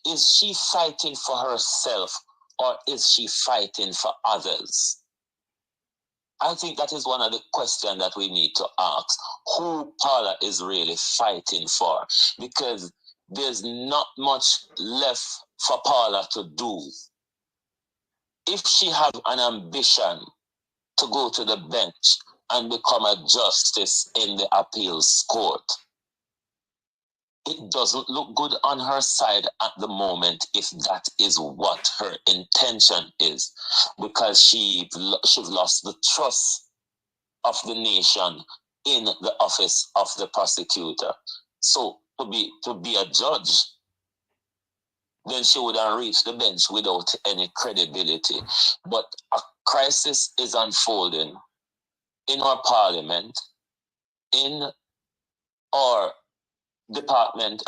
is she fighting for herself or is she fighting for others? I think that is one of the questions that we need to ask. Who Paula is really fighting for? Because there's not much left for Paula to do. If she have an ambition to go to the bench and become a justice in the appeals court, it doesn't look good on her side at the moment if that is what her intention is, because she's lost the trust of the nation in the office of the prosecutor. So to be a judge, then she would have reached the bench without any credibility. But a crisis is unfolding in our parliament, in our department,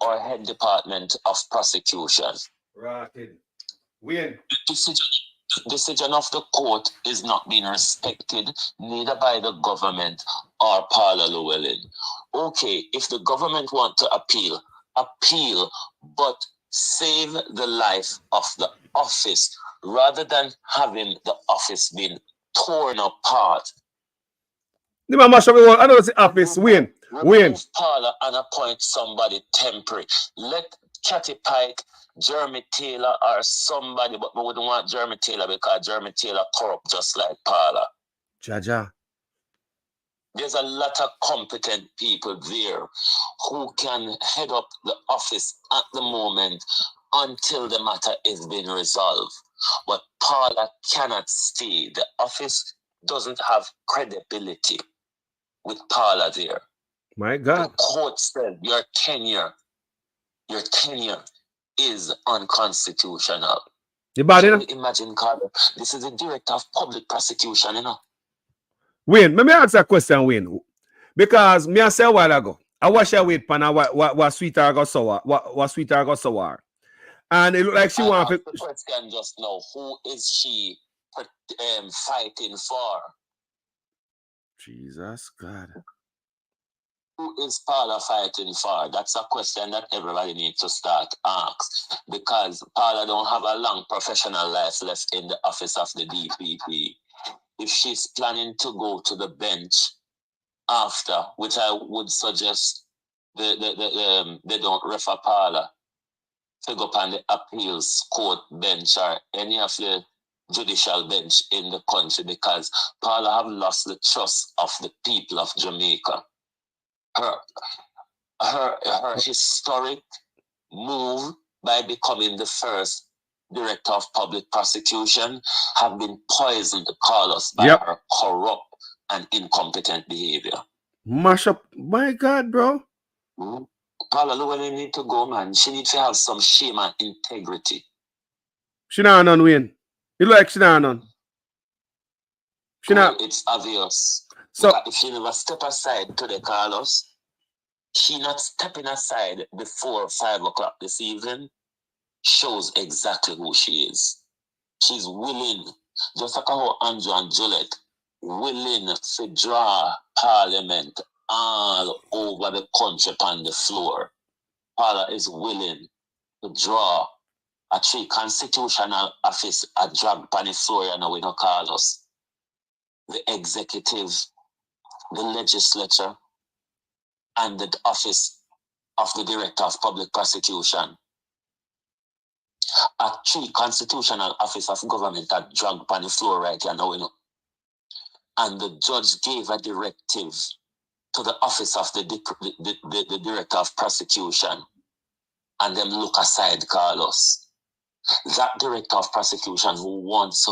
or head department of prosecution. Right. Win. The decision of the court is not being respected, neither by the government or Paula Llewellyn. Okay, if the government want to appeal, but save the life of the office rather than having the office being torn apart. The man mash up the whole. I know it's the office. Win. Remove Paula and appoint somebody temporary. Let Kathy Pike, Jeremy Taylor, or somebody, but we wouldn't want Jeremy Taylor because Jeremy Taylor corrupt just like Paula. Jaja. There's a lot of competent people there who can head up the office at the moment until the matter is being resolved. But Paula cannot stay. The office doesn't have credibility with Paula there. My God. The court said your tenure is unconstitutional. Can you imagine, Carter? This is the director of public prosecution, you know. Wayne, let me ask a question, Wayne. Because me I say a while ago, I watch her wait pana what sweetheart got sour, what sweetheart got sour. And it looked like she wanted the question just now, who is she fighting for? Jesus God. Who is Paula fighting for? That's a question that everybody needs to start ask. Because Paula don't have a long professional life left in the office of the DPP. If she's planning to go to the bench after, which I would suggest they don't refer Paula to go on the appeals court bench or any of the judicial bench in the country, because Paula have lost the trust of the people of Jamaica. Her historic move by becoming the first director of public prosecution have been poisoned, Carlos, by her corrupt and incompetent behavior. Mash up. My God, bro. Paula, look where they need to go, man. She needs to have some shame and integrity. She not none, Wayne. You look like she not none. It's obvious. So because if she never step aside today, Carlos, she not stepping aside before 5 o'clock this evening shows exactly who she is. She's willing, just like how Andrew and Juliet, willing to draw Parliament all over the country on the floor. Paula is willing to draw a 3 constitutional office a drag on the floor, and we don't call us. The executive, the legislature, and the office of the director of public prosecution. A 3 constitutional office of government that drag on the floor right here now, you know. And the judge gave a directive to the office of the director of prosecution, and them look aside, Carlos. That director of prosecution who wants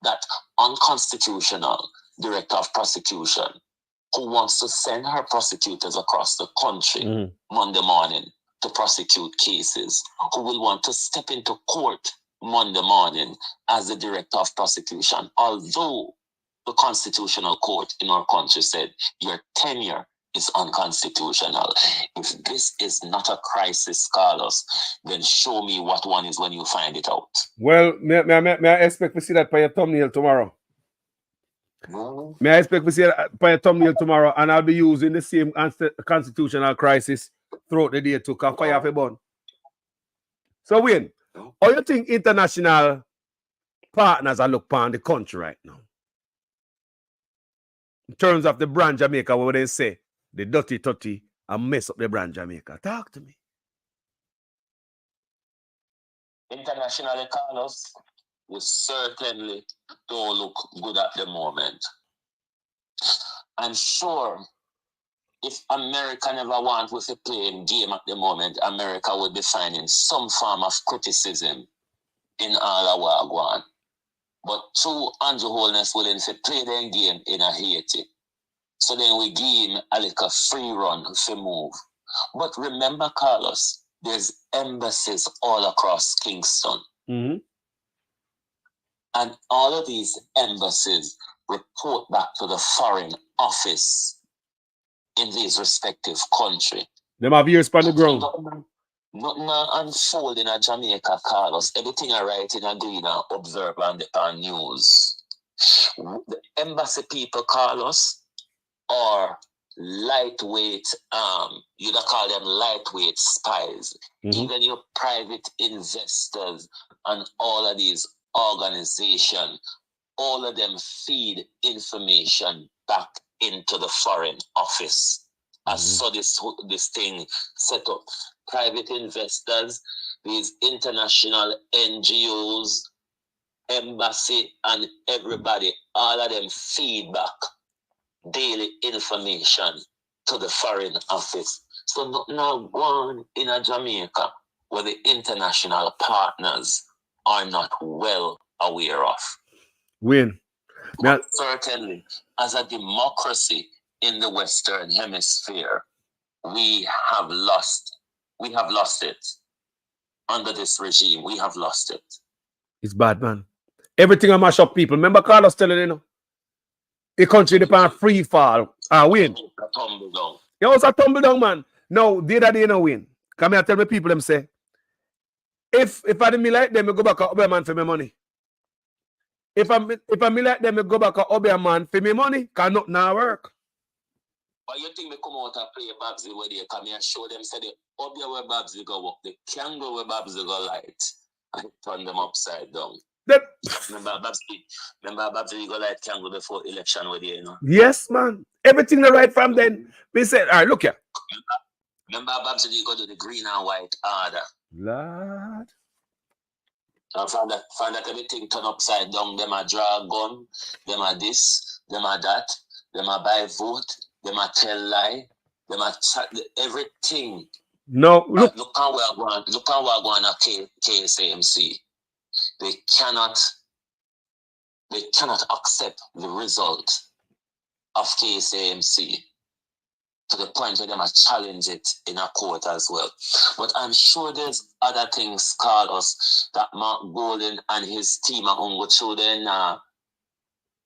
that unconstitutional director of prosecution who wants to send her prosecutors across the country Monday morning to prosecute cases, who will want to step into court Monday morning as the director of prosecution, although the constitutional court in our country said your tenure is unconstitutional. If this is not a crisis, Carlos, then show me what one is when you find it out. Well, may I expect to see that by your thumbnail tomorrow? May I expect to see that by your thumbnail tomorrow, and I'll be using the same constitutional crisis throughout the day to fire off a bun. So, Wayne, how you think international partners are looking upon the country right now? In terms of the brand Jamaica, what they say, the dirty tutty and mess up the brand Jamaica. Talk to me. Internationally, Carlos, we certainly don't look good at the moment. I'm sure if America never want with a playing game at the moment, America would be finding some form of criticism in all our wagwan. But true Andrew Holness willing to play their game in a Haiti. So then we give him a little free run to move. But remember, Carlos, there's embassies all across Kingston. And all of these embassies report back to the foreign office in these respective countries. Them have ears on the ground. Nothing unfold in a Jamaica, Carlos. Everything I write in a green and observe on the news. The embassy people, Carlos, are lightweight, you'd call them lightweight spies. Even your private investors and all of these organizations, all of them feed information back into the Foreign Office. I saw this thing set up. Private investors, these international NGOs, embassy, and everybody, all of them feedback daily information to the Foreign Office. So now one in a Jamaica where the international partners are not well aware of. Win. But certainly, as a democracy in the Western Hemisphere, we have lost it. Under this regime, we have lost it. It's bad, man. Everything I mash up people. Remember Carlos telling you, the country depend free fall. Win. Tumble down. It was a tumble down, man. No, the other day no win. Come here, tell me people them say, if I didn't like them, I go back to Obeah for my money. If I like them, I go back to Obeah for my money. Cause nothing now work. But you think me come out and play Babsy where they come here and show them say the Obeah where Babsy go work, the Kango where Babsy go light, and turn them upside down. Remember Babsy go light Kango before election with you, you know? Yes, man. Everything the right from then. We said, all right, look here. Remember Babsy go to the green and white order. Lord. I found that everything turn upside down. Them a draw a gun, them a this, them a that, them a buy vote, them a tell lie, them a chat, everything. No, look. Look how we're going at KSAMC. They cannot accept the result of KSAMC to the point where they must challenge it in a court as well. But I'm sure there's other things, Carlos, that Mark Golden and his team are going to show them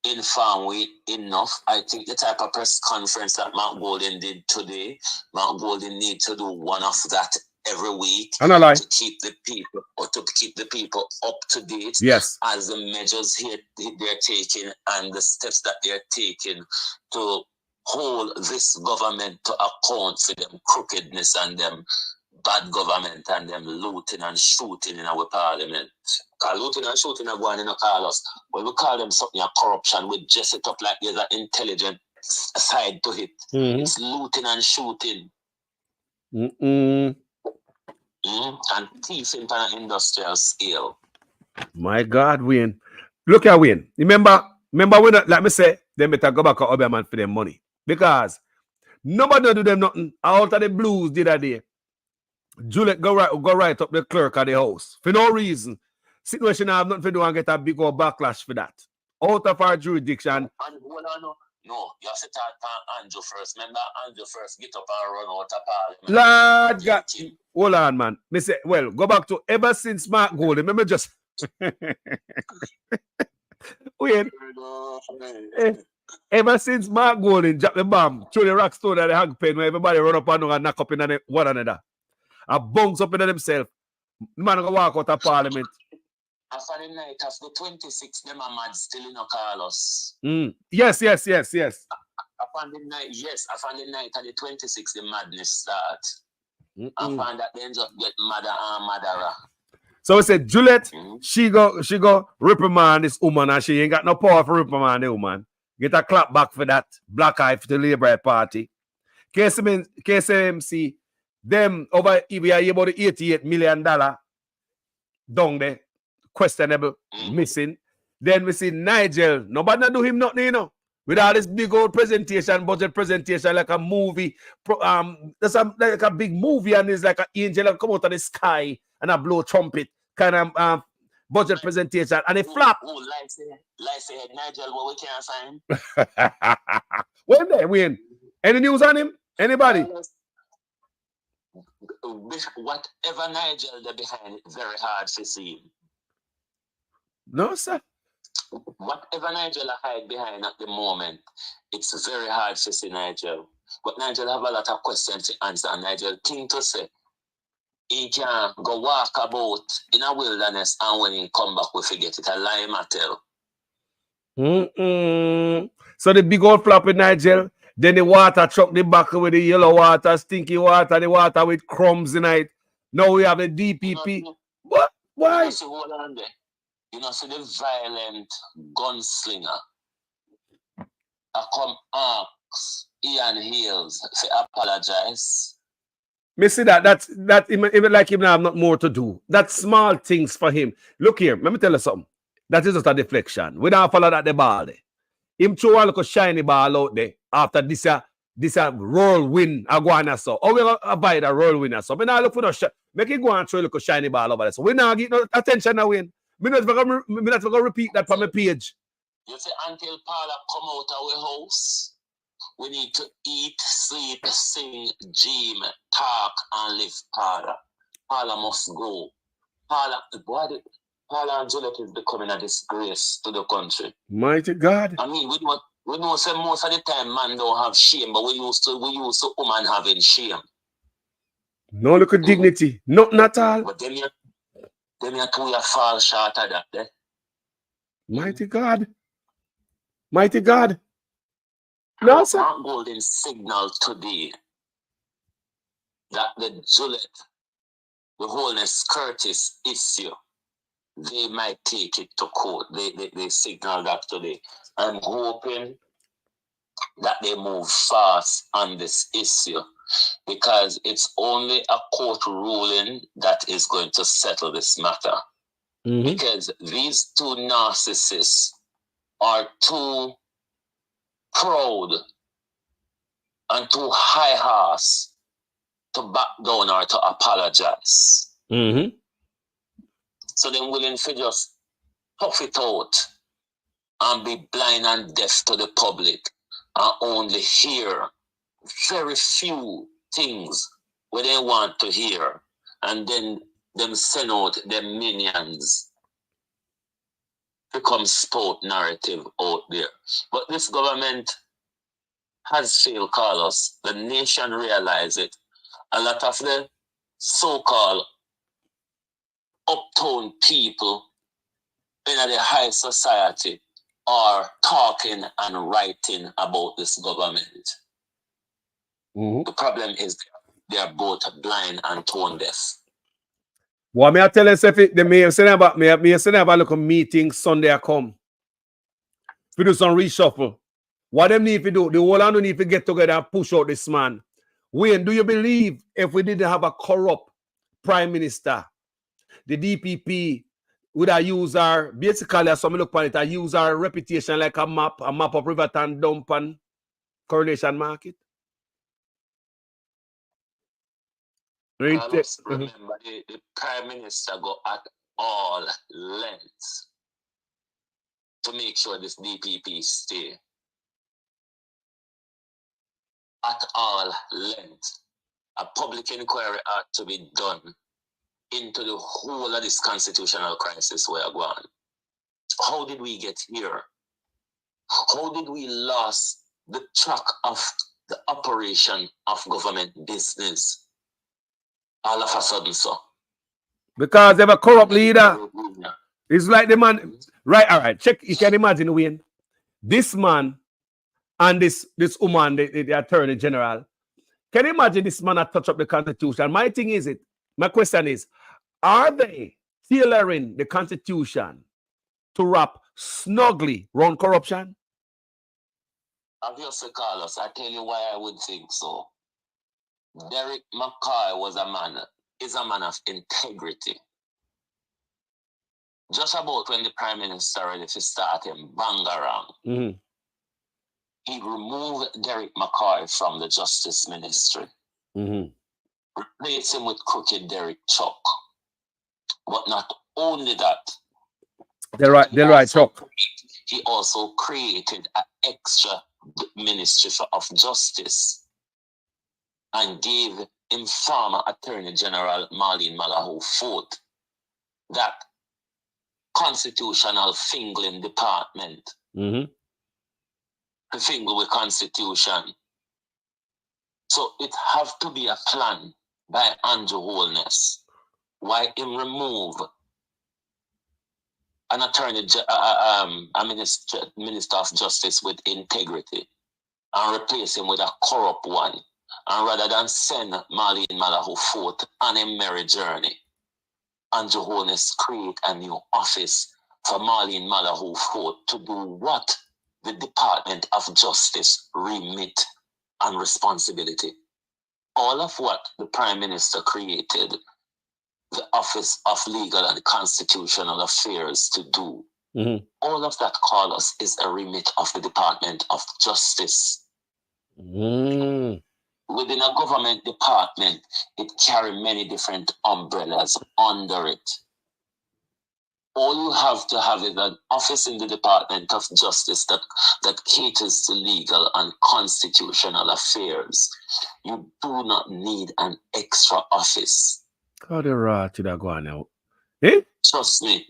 inform we enough. I think the type of press conference that Mark Golden did today, Mark Golden need to do one of that every week to keep the people up to date. Yes. As the measures here they're taking and the steps that they're taking to hold this government to account for them crookedness and them bad government and them looting and shooting in our parliament. Because looting and shooting are going in a Carlos. When we call them something a corruption, we dress it up like there's an intelligent side to it. It's looting and shooting. And thieving on an industrial scale. My God, Wayne. Look at Wayne. Remember when, like me say, they better go back to Obeah for their money. Because nobody do them nothing. Out of the blues did that day. Juliet go right up the clerk of the house. For no reason. Situation have nothing to do and get a big old backlash for that. Out of our jurisdiction. No, you have to talk to Andrew first. Remember, Andrew first get up and run out of parliament. Lord God. Hold on, man. Me say, well, go back to ever since Mark Golden. Remember just wait. Ever since Mark Golden dropped the bomb through the rock stone at the hang pen where everybody run up and knock up in one another. And bounce up in themselves. Man go walk out of parliament. After the night of the 26th, them are mad still in Carlos. Yes. After the night of the 26th, the madness start. I find that they just get madder and madder. So we said Juliet, she go reprimand this woman and she ain't got no power for reprimand the woman. Get a clap back for that. Black eye for the Labour Party. KSMC, them over we are about the $88 million down there. Questionable, missing. Then we see Nigel. Nobody not do him nothing, you know. With all this big old presentation, budget presentation, like a movie. There's like a big movie and it's like an angel that come out of the sky and a blow trumpet kind of budget presentation and it flap. Life ahead, Nigel, what we can't find. When there, Wayne? Any news on him? Anybody? Whatever Nigel they're behind, it's very hard to see him. No, sir. Whatever Nigel hide behind at the moment, it's very hard to see Nigel. But Nigel have a lot of questions to answer. And Nigel thing to say, he can go walk about in a wilderness and when he come back we forget it. A lie matter. So the big old flap with Nigel, then the water truck the back with the yellow water, stinky water, the water with crumbs in it. Now we have a DPP. What? Why? Hold on there. You know, so the violent gunslinger I come Ian Hills to apologize. Me see that even like him now have not more to do. That's small things for him. Look here, let me tell you something. That is just a deflection. We don't follow that the ball there. Him throw a little shiny ball out there after this whirlwind aguana so. Or we gonna avoid a whirlwind or so. Me now look for the make it go and throw a little shiny ball over there. So we now get no attention now win. Me not gonna repeat that from my page. You see, until Paula come out of our house, we need to eat, sleep, sing, dream, talk, and live Paula. Paula must go. Paula and Juliet is becoming a disgrace to the country. Mighty God. I mean, we know say most of the time man don't have shame, but we used to woman having shame. No look at dignity. Nothing at all. But then you fall short of that. Eh? Mighty God. Mighty God. No, sir. Golden signal today that the Juliet, the Wholeness Curtis issue, they might take it to court. They signal that today. I'm hoping that they move fast on this issue because it's only a court ruling that is going to settle this matter. Mm-hmm. Because these two narcissists are too proud and too high-horse to back down or to apologize. Mm-hmm. So they're willing to just puff it out and be blind and deaf to the public and only hear very few things where they want to hear, and then them send out their minions to come spout narrative out there. But this government has failed, Carlos. The nation realizes it. A lot of the so-called uptown people in the high society are talking and writing about this government. Mm-hmm. The problem is they are both blind and tone deaf. What me I tell us if they may say about me say about look a meeting Sunday I come. We do some reshuffle. What them need to do? The whole land need to get together and push out this man. Wayne, do you believe if we didn't have a corrupt prime minister, the DPP would have used our, basically as some look upon it, I use our reputation like a map of Riverton dump and Coronation Market? Remember, the prime minister go at all lengths to make sure this DPP stay. At all lengths. A public inquiry ought to be done into the whole of this constitutional crisis we are going. How did we get here? How did we lose the track of the operation of government business all of a sudden, so? Because they have a corrupt leader. It's like the man, right, all right, check, you can imagine, Wayne, this man and this woman, the attorney general, can you imagine this man that touch up the constitution? My thing is my question is, are they tailoring the constitution to wrap snugly around corruption? Obviously, Carlos, I tell you why I would think so. Derek McCoy is a man of integrity. Just about when the prime minister ready to start him bang around, mm-hmm. He removed Derek McCoy from the Justice Ministry. Mm-hmm. Replaced him with crooked Derek Chuck. But not only that. Delroy Chuck. He also created an extra Ministry of Justice and gave him former Attorney General Marlene Malahou Foote that constitutional fingling department. Mm-hmm. To fingle with constitution. So it have to be a plan by Andrew Wholeness. Why him remove an a minister of justice with integrity and replace him with a corrupt one, and rather than send Marlene Malahou Foote on a merry journey, Andrew Wholeness create a new office for Marlene Malahou Foote to do what the Department of Justice remit and responsibility. All of what the Prime Minister created the Office of Legal and Constitutional Affairs to do, all of that, Carlos, is a remit of the Department of Justice. Within a government department, it carries many different umbrellas under it. All you have to have is an office in the Department of Justice that caters to legal and constitutional affairs. You do not need an extra office. How the rat to that go on now? Eh? Trust me,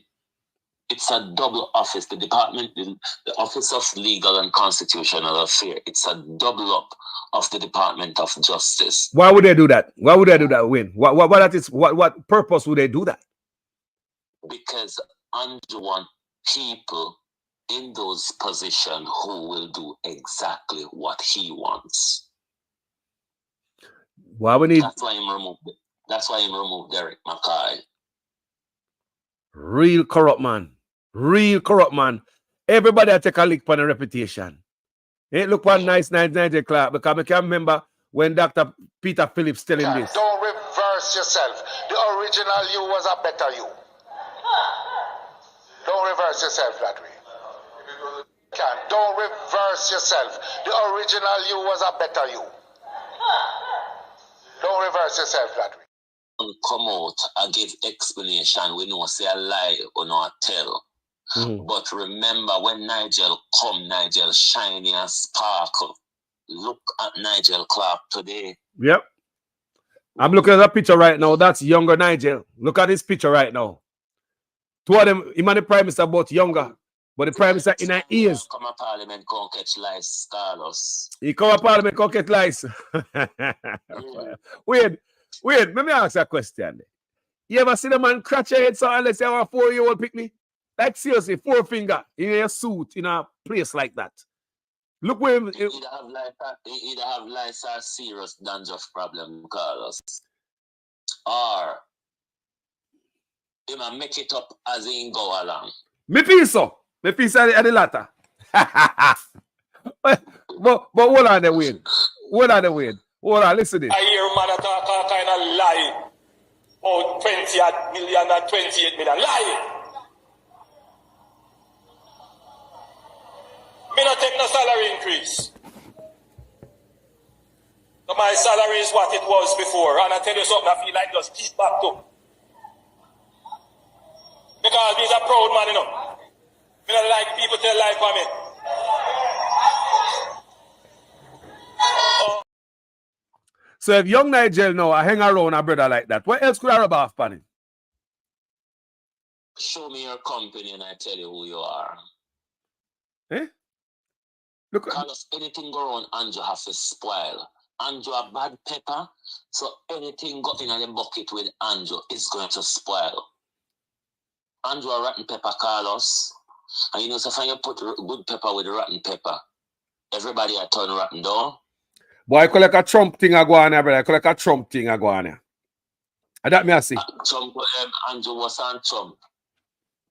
it's a double office. The department, the Office of Legal and Constitutional Affairs, it's a double up of the Department of Justice. Why would they do that? Why would they do that, Win? What purpose would they do that? Because Andrew wants people in those positions who will do exactly what he wants. Why we need? That's why he removed Derek Mackay. Real corrupt man. Real corrupt man. Everybody take a lick on a reputation. Ain't look one nice Clark, because I can remember when Dr. Peter Phillips telling this. Don't reverse yourself. The original you was a better you. Don't reverse yourself that way. Don't reverse yourself. The original you was a better you. Don't reverse yourself that way. Come out and give explanation. We know say a lie or not tell. But remember when Nigel come, Nigel shiny and sparkle. Look at Nigel Clark today. Yep. I'm looking at that picture right now. That's younger Nigel. Look at this picture right now. Two of them, him and the Prime Minister both younger. But the Prime Minister in her ears. Come to Parliament, come catch lice, Carlos. He come to Parliament, come catch lice. Wait, let me ask you a question. You ever see the man scratch your head so unless you have a 4-year-old picnic? Like seriously, 4 finger in a suit in a place like that. Look where he either have lice or serious dandruff problem, Carlos. Or he might make it up as he go along. Me feel so. Me feel so at the latter. but hold on the Wayne. Hold on, listen to this. I hear man talk all kind of lie. Oh, 20 million and 28 million. Lie. Me not take no salary increase. So my salary is what it was before. And I tell you something, I feel like just keep back to. Because he's a proud man, you know. Me not like people tell lie for me. So if young Nigel now I hang around a brother like that, what else could I rub off on him? Show me your company and I tell you who you are. Eh? Look, Carlos, anything go on, Andrew have to spoil. Andrew a bad pepper, so anything go in the bucket with Andrew is going to spoil. Andrew a rotten pepper, Carlos. And you know, so when you put good pepper with rotten pepper, everybody a turn rotten down. Boy, I call like a Trump thing I go on here, brother. I call like a Trump thing I go on here. And that me I see. Trump, Andrew was on Trump.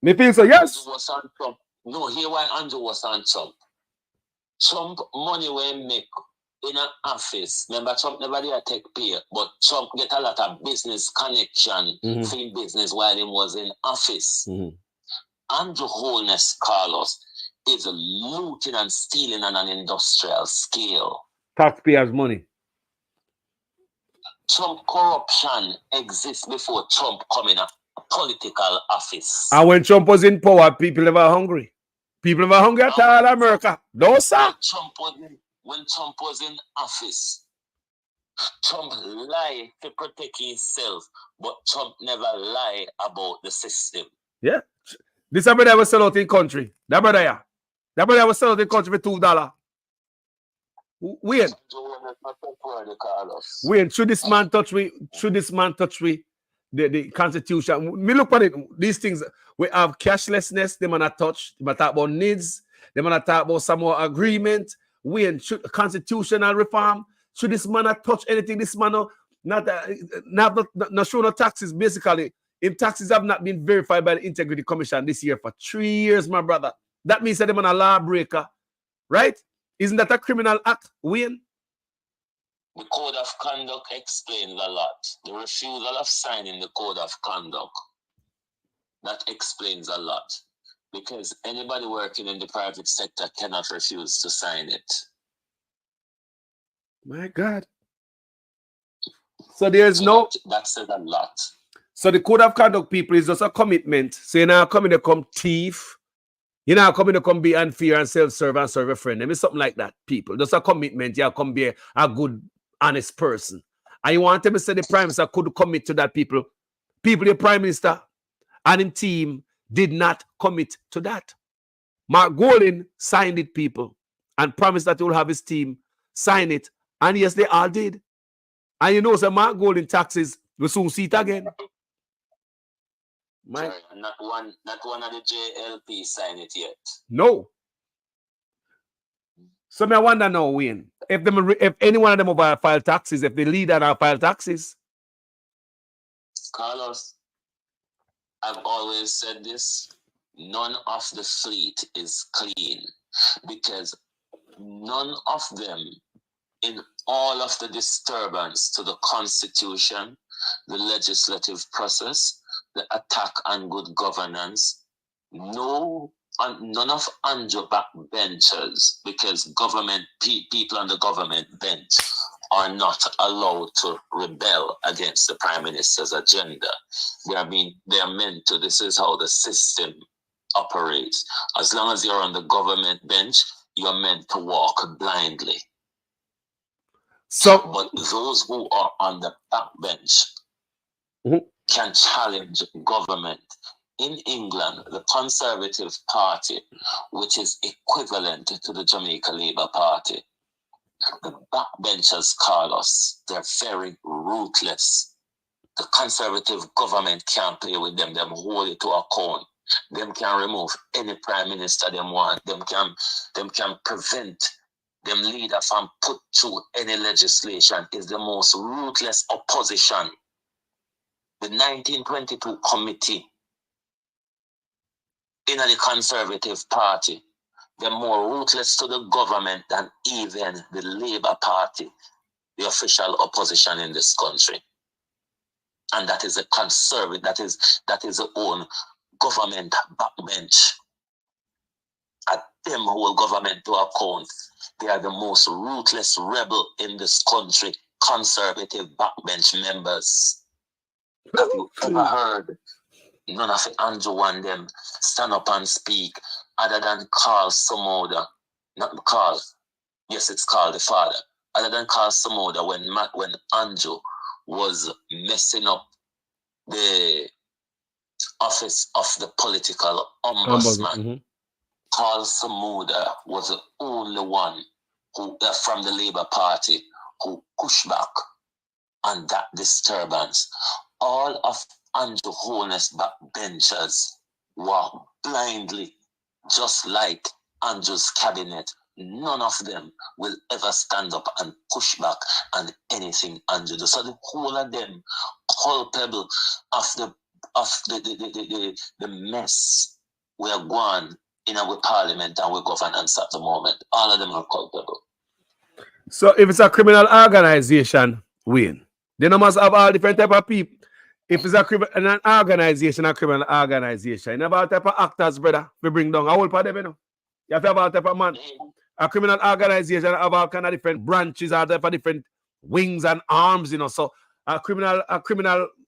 Me feel so, yes. Andrew was on Trump. No, here why Andrew was on Trump. Trump money we make in an office. Remember, Trump never did take pay, but Trump get a lot of business connection, free business while he was in office. Andrew Holness, Carlos, is looting and stealing on an industrial scale. Taxpayers' money. Trump corruption exists before Trump come in a political office. And when Trump was in power, people never hungry. People never hungry at all, America. No, sir. When Trump was in office, Trump lied to protect himself, but Trump never lied about the system. Yeah. This brother was sell out in country. That brother was sell out in country for $2. Wait, should this man touch me? The Constitution. Me look at it. These things we have cashlessness. They might touch. They might talk about needs. They might talk about some more agreement. Should constitutional reform. Should this man not touch anything? This man not show no taxes. Basically, if taxes have not been verified by the Integrity Commission this year for 3 years, my brother, that means that they man a lawbreaker. right? Isn't that a criminal act, Wayne? The code of conduct explains a lot. The refusal of signing the code of conduct, that explains a lot. Because anybody working in the private sector cannot refuse to sign it. My God. So there's no... That says a lot. So the code of conduct, people, is just a commitment. So you're not coming to come thief. You're not coming to come be unfair and self-serve and serve a friend. Maybe something like that, people. Just a commitment. You come be a good, honest person. And you want them to say the Prime Minister could commit to that, people. People, the Prime Minister and his team did not commit to that. Mark Golding signed it, people, and promised that he will have his team sign it. And yes, they all did. And you know, so Mark Golding taxes will soon see it again. Sorry, not one of the JLP signed it yet. No. So I wonder now, Wayne, if any one of them will file taxes, if the leader now file taxes. Carlos, I've always said this. None of the fleet is clean because none of them, in all of the disturbance to the Constitution, the legislative process, the attack on good governance, none of Andrew backbenchers, because people on the government bench are not allowed to rebel against the Prime Minister's agenda. They are meant to. This is how the system operates. As long as you're on the government bench, you're meant to walk blindly. But those who are on the backbench can challenge government. In England, the Conservative Party, which is equivalent to the Jamaica Labour Party, the backbenchers, Carlos, they're very ruthless. The Conservative government can't play with them. Them hold it to account. Them can remove any prime minister them want. Them can prevent them leader from put through any legislation. Is the most ruthless opposition. The 1922 committee in the Conservative Party, they're more ruthless to the government than even the Labour Party, the official opposition in this country. And that is a conservative, that is the own government backbench. At them hold government to account. They are the most ruthless rebel in this country, conservative backbench members. Have you ever heard none of Andrew and them stand up and speak other than Carl Samoda? Not Carl. Yes, it's Carl the father. Other than Carl Samoda when Andrew was messing up the office of the political ombudsman. Carl Samoda was the only one who, from the Labour Party, who pushed back on that disturbance. All of Andrew Holness backbenchers were blindly, just like Andrew's cabinet. None of them will ever stand up and push back on anything Andrew does. So the whole of them culpable of the mess we are going in our parliament and our governance at the moment. All of them are culpable. So if it's a criminal organization, Wayne, they must have all different type of people. If it's an organization, a criminal organization, you have all type of actors, brother, we bring down a whole part of them, you know. You have to have all type of man. A criminal organization have all kind of different branches, all type of different wings and arms, you know. So a criminal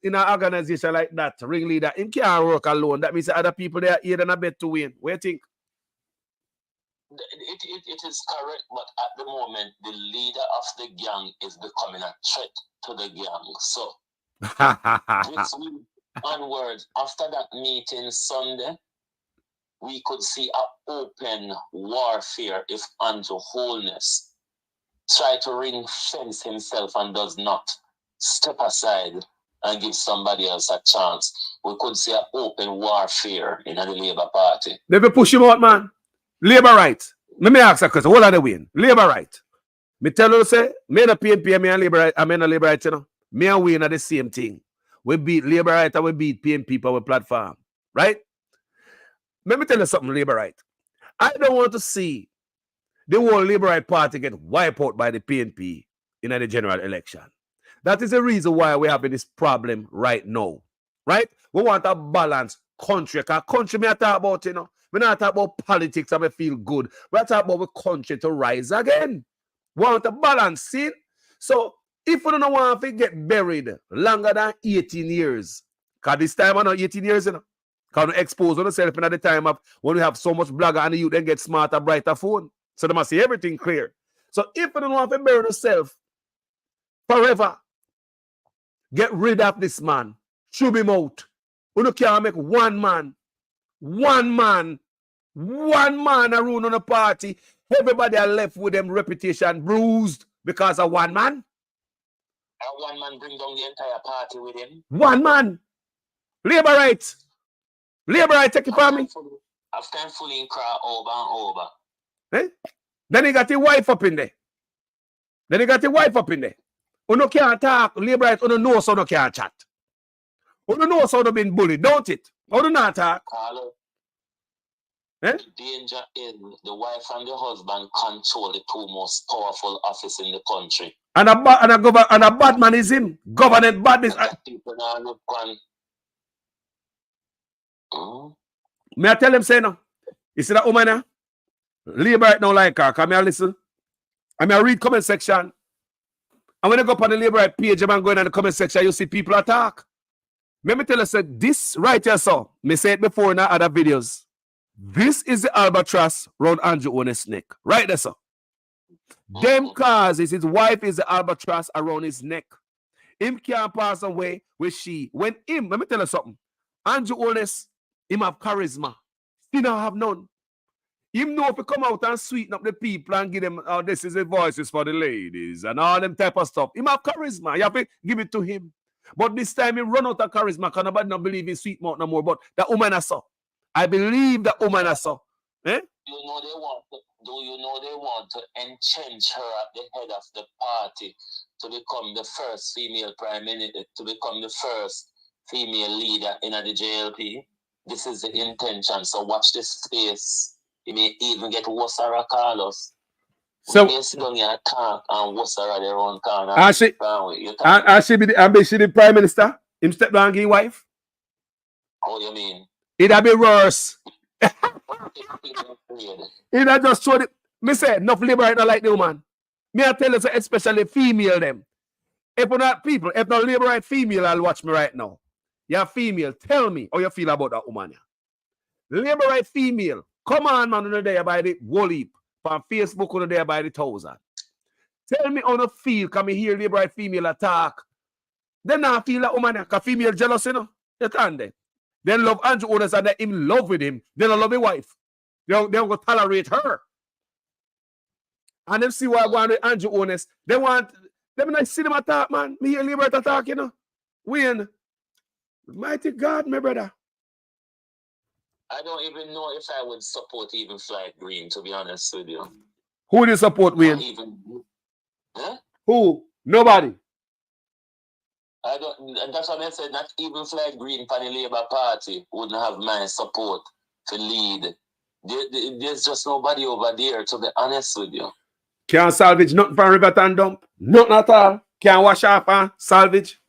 in an organization like that, ringleader, him can't work alone. That means other people they are here than a bet to win. What do you think? It is correct, but at the moment, the leader of the gang is becoming a threat to the gang. So, this week onwards, after that meeting Sunday, we could see an open warfare if Andrew Holness try to ring fence himself and does not step aside and give somebody else a chance. We could see an open warfare in the Labour Party. They will push him out, man. Labour right. Let me ask a question. What are they win? Labour right. Me tell you, say, me and the PNP, me and Labour right, I mean the Labour right, you know. Me and Wayne are the same thing. We beat Labour right and we beat PNP for our platform. Right? Let me tell you something, Labour right. I don't want to see the whole Labour Right Party get wiped out by the PNP in the general election. That is the reason why we're having this problem right now. Right? We want a balanced country. Because country me I talk about, you know. We not talk about politics and we feel good. We talk about the country to rise again. We want a balance, see? So if we don't want to get buried longer than 18 years, because this time I know 18 years, you know. Because we expose ourselves at the time of when we have so much blogger and the youth then get smarter, brighter phone. So they must see everything clear. So if we don't want to bury ourselves forever, get rid of this man. Shoot him out. We can't make one man around on a party. Everybody are left with them reputation bruised because of one man. And one man bring down the entire party with him. One man. Labour Right. Labour Right, take it from me. After I'm fully in crowd over and over. Eh? Then he got the wife up in there. Uno can't talk. Labour Right, uno know so uno can't chat. Uno know so uno been bullied, don't it? Uno not talk. Carlo, eh? The danger is the wife and the husband control the two most powerful offices in the country. And a bad man is him. Government badness. May I tell him, say no? You see that woman? Labour Right now like her. Come here, listen. I mean, I read comment section. And when I go up on the Labour Right page, I'm going in the comment section, you see people attack. Let me tell you, said this right here, so me say it before in other videos. This is the albatross round Andrew Owen's neck. Right there, sir. Them causes his wife is the albatross around his neck. Him can't pass away with she. When him, let me tell you something. Andrew Owen's, him have charisma. He don't have none. Him know if he come out and sweeten up the people and give them, oh, this is the voices for the ladies and all them type of stuff. Him have charisma. You have to give it to him. But this time he run out of charisma because nobody don't believe in sweet mouth no more. But that woman I saw. I believe that woman I saw. Eh? Do you know they want to entrench her at the head of the party to become the first female prime minister, to become the first female leader in the JLP? This is the intention. So watch this space. You may even get Wasara Carlos. So we sit down here talk and Wasara their own corner. And she be the prime minister? Him step down and give wife? How you mean? It'll be worse. It'll just show the. Me say, enough Labour Right not like the woman. Me I tell you, especially female them. If not people, if not Labour Right female, I'll watch me right now. You're female. Tell me how you feel about that woman. Labour Right female. Come on, man, on there by the whole heap. On Facebook, on there by the 1,000. Tell me how you feel. Can me hear Labour Right female attack? Then I feel that woman, because female jealous, you know. You can't then. Then love Andrew Otis and they're in love with him. Then I love his wife. They're going to tolerate her. And them see why I want with Andrew Otis. They want, them not see them attack, man. Me hear Labour Right attack, you know. When? Mighty God, my brother. I don't even know if I would support even Flight Green, to be honest with you. Who do you support, Wayne? Huh? Who? Nobody. I don't, and that's what I said, not even Flight Green for the Labour Party wouldn't have my support to lead. There's just nobody over there, to be honest with you. Can't salvage nothing from Riverton dump. Nothing at all. Can't wash off and salvage.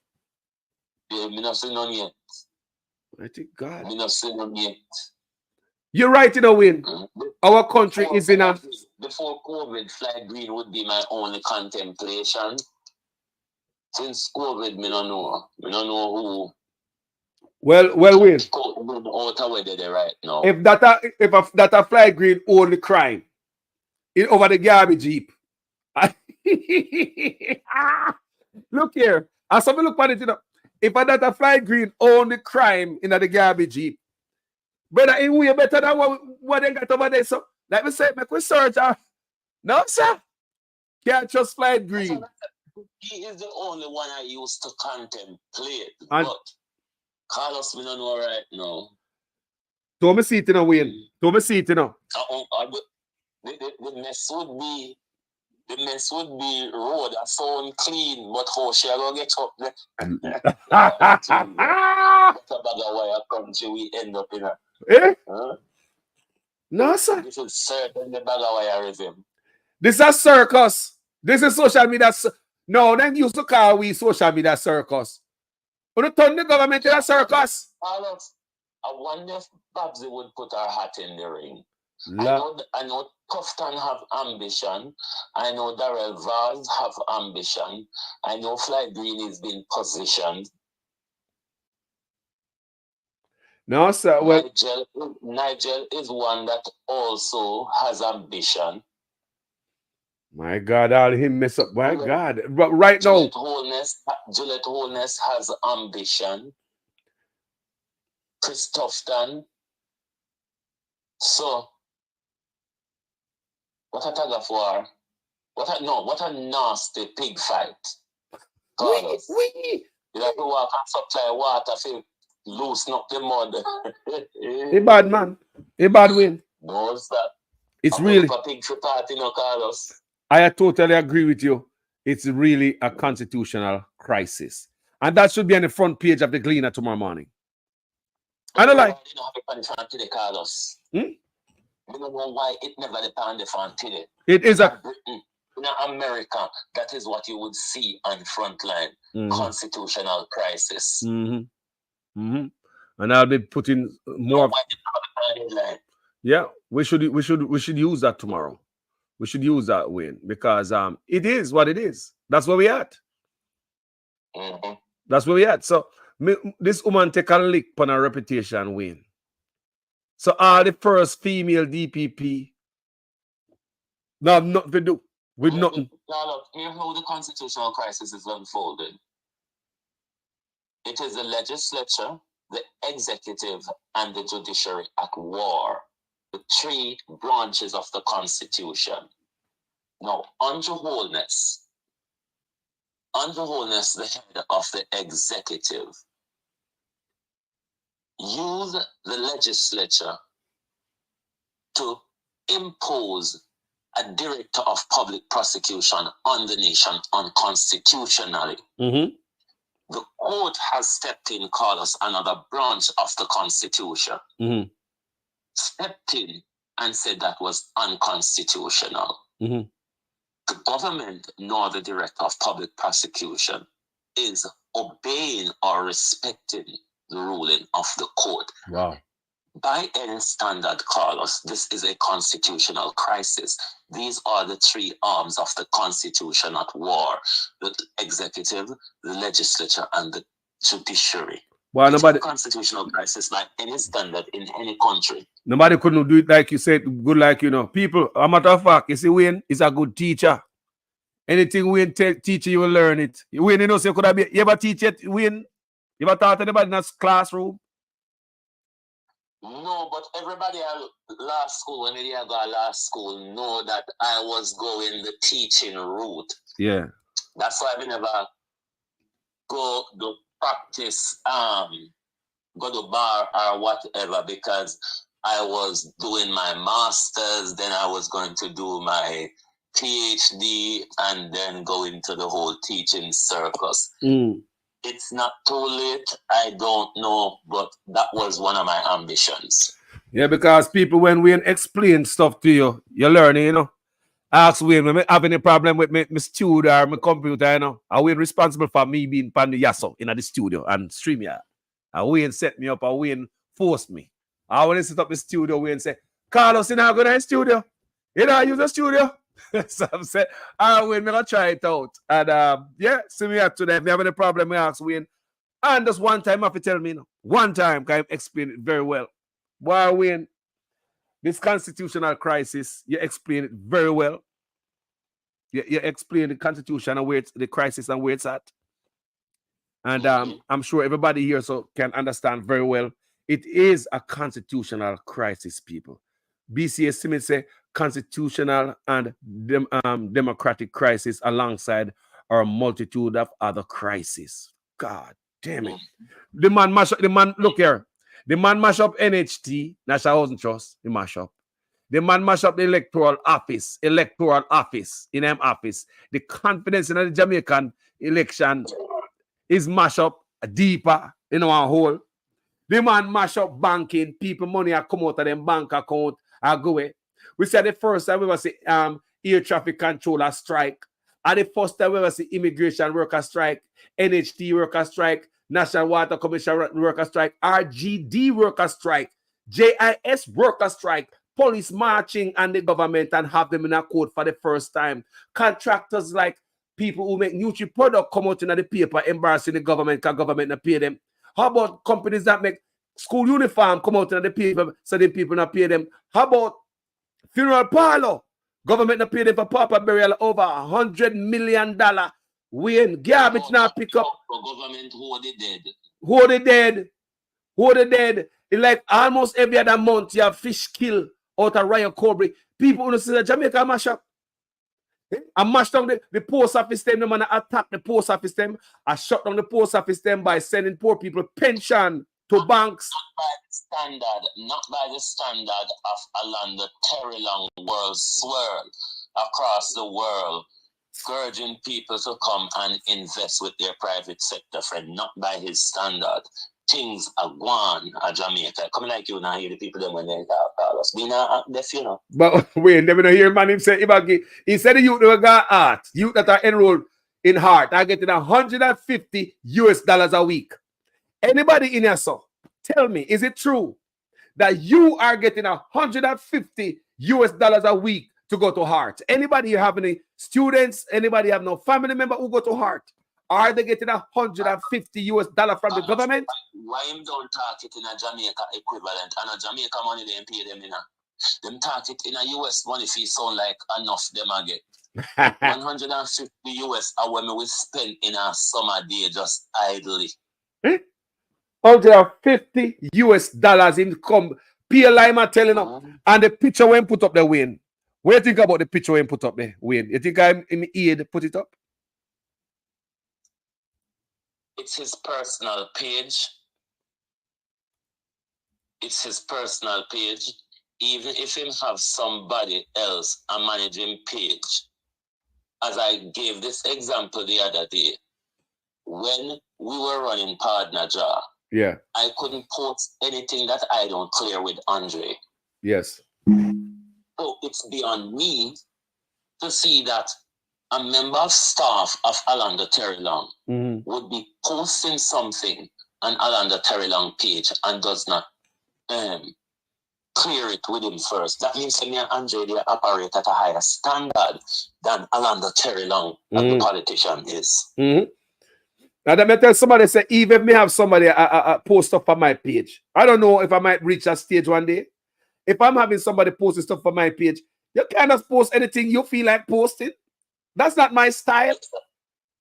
Yeah, me not see none yet. Mighty God. Me not see none yet. You're right, you know, Wayne. Our country is in a... Before COVID, Flight Green would be my only contemplation. Since COVID, me don't know. Me don't know who. Well, Wayne. Right now. If that a Flight Green only crime, it over the garbage heap. Look here. As some look at it, you know. If that a Flight Green only crime in the garbage heap, brother, it way better than what they got over there. So, like me say, make we search. No, sir. Can't trust Flight Green. He is the only one I used to contemplate. But Carlos, we don't know right now. Don't me see it, you know, Wayne. Don't me see it, you know. The mess would be road and sound clean, but how she gonna get up there? What about the wire country we end up in? Eh? Huh? No, sir. This is certainly the bag of wireism. This is a circus. This is social media. No, then used to call we social media circus. But turn the government in a circus. Alex, I wonder if Babsy would put her hat in the ring. I know Tufton have ambition. I know Darrell Vaz have ambition. I know Fly Green is being positioned. No, sir. Well, Nigel is one that also has ambition. My God, all him mess up. My God. Right now. Juliet Holness has ambition. Chris Tufton. So, what a tug of war. What a nasty pig fight. Carlos. You have to walk and supply water to loosen up the mud. A bad man. A bad win. No, sir. It's really. A pig party, no, Carlos. I totally agree with you. It's really a constitutional crisis. And that should be on the front page of the Gleaner tomorrow morning. I don't like. Carlos. I don't know why it never depends on today. It is a. In America, that is what you would see on front line. Constitutional crisis. And I'll be putting more. Yeah, we should use that tomorrow. We should use that win because it is what it is. That's where we at. That's where we at. So this woman take a lick on her reputation win. So all the first female DPP now have nothing to do with nothing. Now, here's how the constitutional crisis is unfolded. It is the legislature, the executive, and the judiciary at war. The three branches of the Constitution. Now, Andrew Holness, the head of the executive, used the legislature to impose a director of public prosecution on the nation unconstitutionally. The court has stepped in, Carlos, another branch of the Constitution. Stepped in and said that was unconstitutional. The government, nor the director of public prosecution, is obeying or respecting the ruling of the court. Wow. By any standard, Carlos, this is a constitutional crisis. These are the three arms of the Constitution at war: the executive, the legislature, and the judiciary. Well, it's a constitutional crisis by any standard in any country. Nobody couldn't do it like you said, good like you know. People, a matter of fact, you see, Wayne is a good teacher. Anything Wayne teach you, will learn it. Wayne, you know, so could I be, you ever teach it, Wayne? You ever taught anybody in a classroom? No, but everybody at last school, when they go to last school, know that I was going the teaching route. Yeah. That's why I never go to practice, go to bar or whatever, because I was doing my master's, then I was going to do my PhD, and then go into the whole teaching circus. It's not too late, I don't know, but that was one of my ambitions. Yeah, because people, when we explain stuff to you, you're learning, you know. Ask Wayne, when I have any problem with my studio or my computer, you know, are we responsible for me being pan the yasso in the studio and stream here? And Wayne set me up, and Wayne forced me. I want to set up the studio, Wayne say, Carlos, you're not going to the studio. You know, use the studio. So I'm saying, all right, Wayne, I'm going to try it out. And yeah, see me up today. If you have any problem, I ask Wayne. And just one time, I have to tell me, you know, one time, can I explain it very well. Why, Wayne, this constitutional crisis, you explain it very well. You explain the Constitution and where it's the crisis and where it's at. And I'm sure everybody here so can understand very well. It is a constitutional crisis, people. BCA Simmons say constitutional and democratic crisis alongside our multitude of other crises. God damn it. The man mash up, look here. The man mash up NHT, National Housing Trust, the mash up. The man mash up the electoral office in them office. The confidence in the Jamaican election is mash up deeper in our hole. The man mash up banking. People money are come out of them bank account and go away. We said the first time we was say air traffic controller strike. And the first time we ever see immigration worker strike, NHT worker strike, National Water Commission worker strike, RGD worker strike, JIS worker strike, police marching and the government and have them in a court for the first time. Contractors like people who make Nutri product come out in the paper embarrassing the government because government not pay them. How about companies that make school uniform come out in the paper so the people not pay them? How about funeral parlor? Government not pay them for pauper burial over $100 million. When garbage now pick up. Government who they dead. Who they dead? Who they dead? It's like almost every other month you have fish kill out of Ryan Corbry. People who say Jamaica mash up. I mashed down the post office them. The man attack the post office them. I shut down the post office them by sending poor people pension to banks. Not by the standard of Alanda Terry Long world swirl across the world, urging people to come and invest with their private sector friend, not by his standard. Things are gone at Jamaica. Come like you now hear the people them when they talk us. We not deaf, you know. But wait, let me not hear man him say he said the youth that got art, youth that are enrolled in heart are getting $150 a week. Anybody in here, so tell me, is it true that you are getting $150 a week to go to heart? Anybody have any students? Anybody have no family member who go to heart? Are they getting $150 from the government? Why him don't talk it in a Jamaica equivalent? And a Jamaica money they pay them in a. Them talk it in a US money if it sound like enough them I get. $150 are when we spend in a summer day just idly. $150 income. P.L. Lima telling them, and the picture when put up the Wayne. What do you think about the picture when put up there, Wayne? You think I'm in aid put it up? It's his personal page. It's his personal page. Even if him have somebody else a managing page, as I gave this example the other day, when we were running Partner Jar, yeah, I couldn't post anything that I don't clear with Andre. Yes. So it's beyond me to see that a member of staff of Alanda Terry Long would be posting something on Alanda Terry Long page and does not clear it with him first. That means me and Andre they operate at a higher standard than Alanda Terry Long, as the politician is. Now let me tell somebody, say, even if me have somebody post stuff on my page, I don't know if I might reach that stage one day. If I'm having somebody posting stuff on my page, you can't just post anything you feel like posting. That's not my style.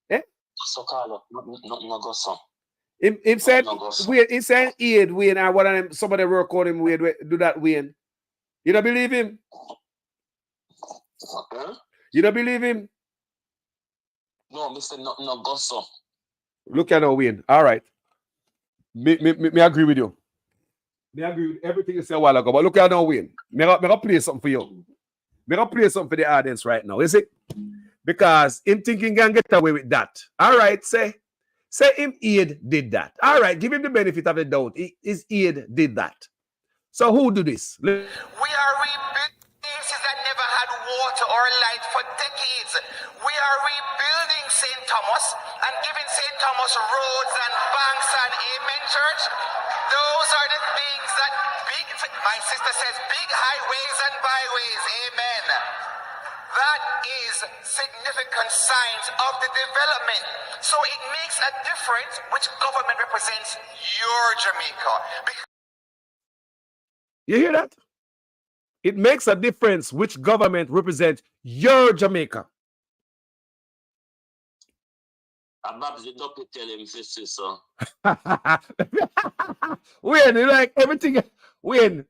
Eh? So Carlo, no go so. Him said, Wayne, he said, Wayne, I want him, somebody work on him, Wayne, do that, Wayne. You don't believe him? You don't believe him? No, Mr. No go so. Look at Wayne. All right. Me agree with you. Me agree with everything you said a while ago. But look at Wayne. Me gonna play something for you. Me gonna play something for the audience right now. Is it? Because him thinking can get away with that. All right, say him Aid did that. All right, give him the benefit of the doubt. His Aid did that. So who do this? We are rebuilding places that never had water or light for decades. We are rebuilding St. Thomas and giving St. Thomas roads and banks and amen, church. Those are the things that my sister says, big highways and byways, amen. That is significant signs of the development. So it makes a difference which government represents your Jamaica. You hear that? It makes a difference which government represents your Jamaica. Wayne, like everything, Wayne,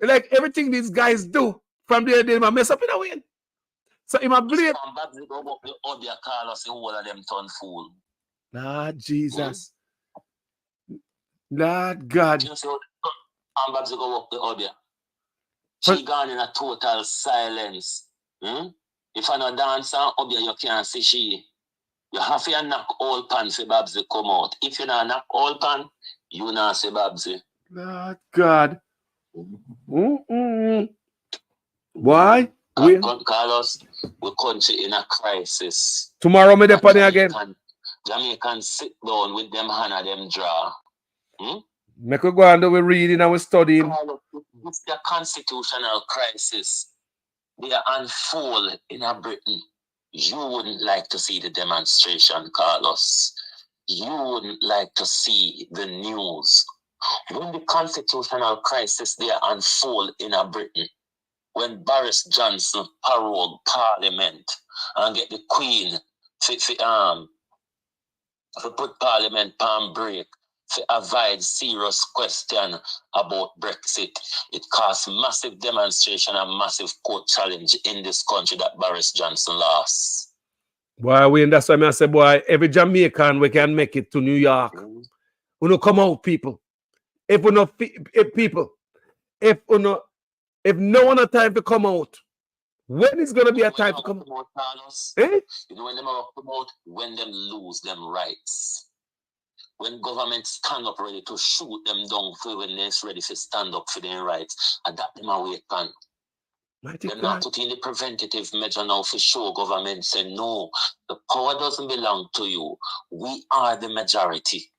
like everything these guys do from there, they might mess up in a way. So in my blame. Lord Jesus. Lord God. She gone in a total silence. If I no dance on Obia, you can't see she. You have to knock all pan for Babsy come out. If you not knock all pan, you not see Babsy. Lord God. Why? Carlos, we country in a crisis. Tomorrow me depend again. Jamaican sit down with them hand and them draw. Make we go and do we reading and we studying. This is a constitutional crisis. They are unfold in a Britain. You wouldn't like to see the demonstration, Carlos. You wouldn't like to see the news. When the constitutional crisis they are unfold in a Britain, when Boris Johnson paroled Parliament and get the Queen to put Parliament on break, to avoid serious question about Brexit, it caused massive demonstration and massive court challenge in this country that Boris Johnson lost. Boy, Wayne, that's why I say, boy, every Jamaican we can make it to New York. We no come out, people. If no one have time to come out, when is gonna be a time to come out? You know when them come out, when them lose them rights. When government stand up ready to shoot them down for when they're ready to stand up for their rights, and that them away can. They're not putting the preventative measure now for sure. Government say no, the power doesn't belong to you. We are the majority.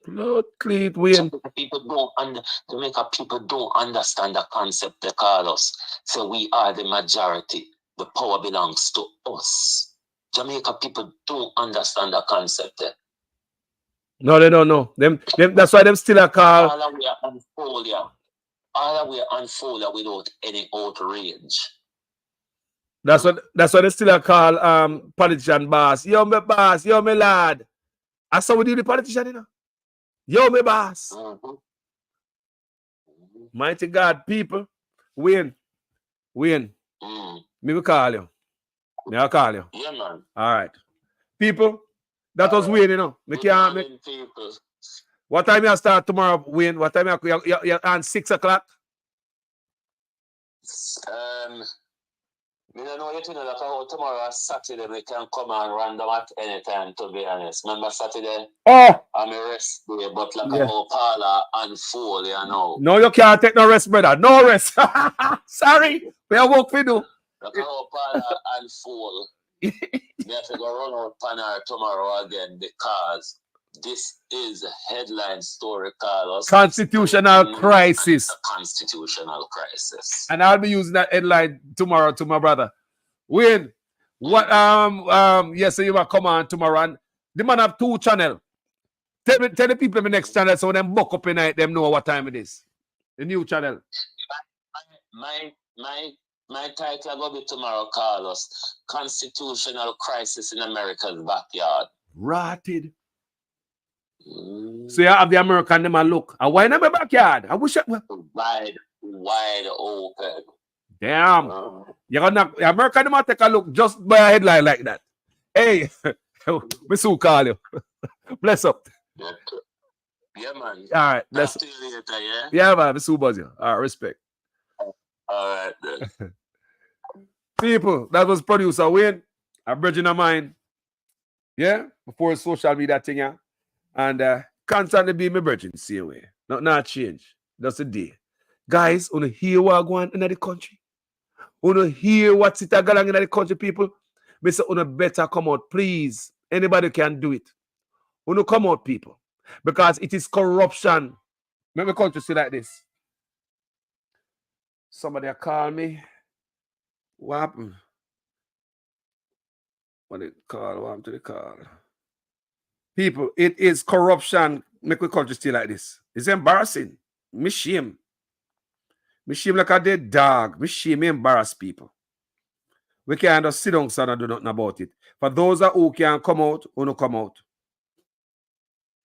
Lord, clean Wayne. People don't understand the concept they call us. So we are the majority. The power belongs to us. Jamaica people don't understand the concept. No, they don't know. Them that's why them still are called. All the way unfold, yeah. All the way unfold without any outrage. That's why they still are called politician boss. Yo, me boss, yo, me lad. That's how we do the politician, you know. Yo, me boss. Mighty God, people. Wayne. Me will call you. Me I'll call you. Yeah, man. All right. People, that was Wayne, you know. Me can't make... What time you start tomorrow, Wayne? What time you're on 6 o'clock? Me don't know yet, you know, that tomorrow is Saturday, we can come and random at any time, to be honest. Remember Saturday? Oh! I'm a rest day, but like how Paula unfold, you know. No, you can't take no rest, brother. No rest. Sorry. We have work to do. Like how Paula unfold. We have to go run out panel tomorrow again because this is a headline story, Carlos. Constitutional crisis. Constitutional crisis. And I'll be using that headline tomorrow to my brother. Wayne, what yes, so you will come on tomorrow. And the man have 2 channels. Tell the people in the next channel so them buck up in night, them know what time it is. The new channel. My title will be tomorrow, Carlos. Constitutional crisis in America's backyard. Rotted. So you have the American them and look. And why not my backyard? I wish it were wide open. Damn. You're gonna American them take a look just by a headline like that. Hey, me soon call you. Bless up. Yeah, man. All right. Bless up. You later, yeah? Yeah, man. Me soon buzz you. All right, respect. All right, then. People, that was producer Wayne. A bridging of mine. Yeah, before social media thing, yeah. And constantly be my virgin, same way. Not change. That's a day. Guys, wanna hear what going on in the country? Wanna hear what's it going on in the country, people? Me say, wanna better come out, please. Anybody can do it. Wanna come out, people. Because it is corruption. Let me country say like this. Somebody call me. What happened? What they call? What do they call? People, it is corruption. Make the country stay like this. It's embarrassing. Me shame. Me shame like a dead dog. Me shame, me embarrass people. We can't just sit down and do nothing about it. For those who can come out, who no come out.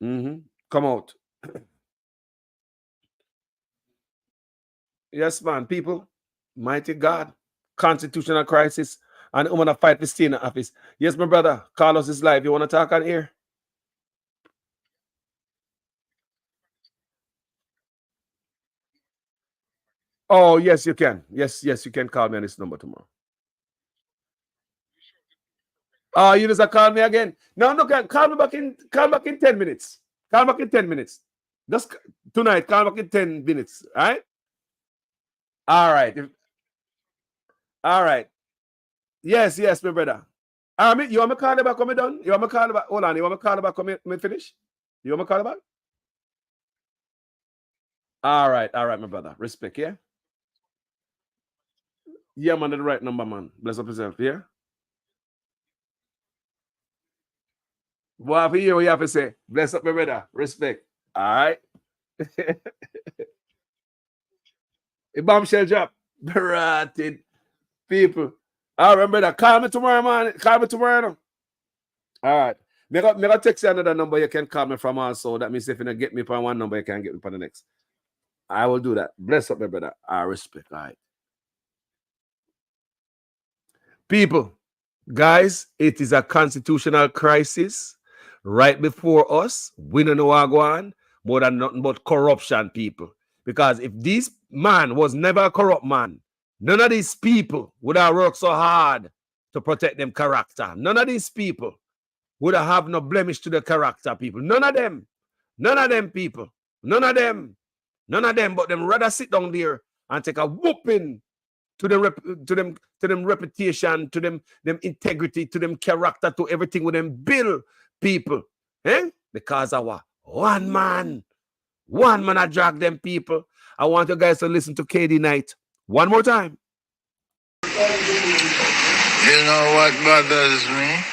Come out. Yes, man, people. Mighty God. Constitutional crisis. And I'm going to fight to stay in the office. Yes, my brother. Carlos is live. You want to talk on here? Oh, yes, you can. Yes, you can call me on this number tomorrow. Oh, you just call me again. No, call me back in 10 minutes. Call back in 10 minutes. Just tonight, call back in 10 minutes. All right? All right. All right. Yes, my brother. You want me to call you back when me done? You want me to call you back? Hold on. You want me to call you back when me finish? You want me to call you back? All right, my brother. Respect, yeah? Yeah, man, the right number, man. Bless up yourself, yeah? What have you have to say? Bless up, my brother. Respect. All right. A bombshell drop. Rotted people. All right, brother. Call me tomorrow, man. Call me tomorrow. All right. Me go text you another number you can call me from also. That means if you don't get me from one number, you can get me from the next. I will do that. Bless up, my brother. I respect. All right. People, guys, it is a constitutional crisis right before us. We don't know what going on more than nothing but corruption, people. Because if this man was never a corrupt man, none of these people would have worked so hard to protect them character. None of these people would have no blemish to the character, people. None of them. None of them, people. None of them. None of them, but them rather sit down there and take a whooping to them reputation, to them integrity, to them character, to everything with them bill, people. Because of what? One man I drag them, people. I want you guys to listen to KD Knight one more time. You know what bothers me?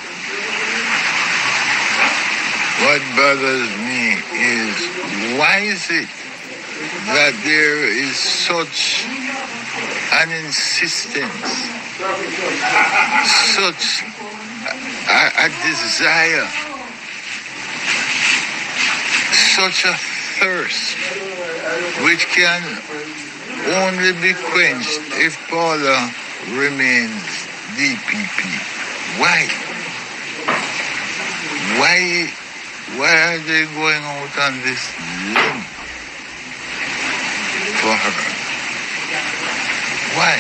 What bothers me is, why is it that there is such an insistence, such a desire, such a thirst, which can only be quenched if Paula remains DPP. Why? Why are they going out on this limb for her? Why?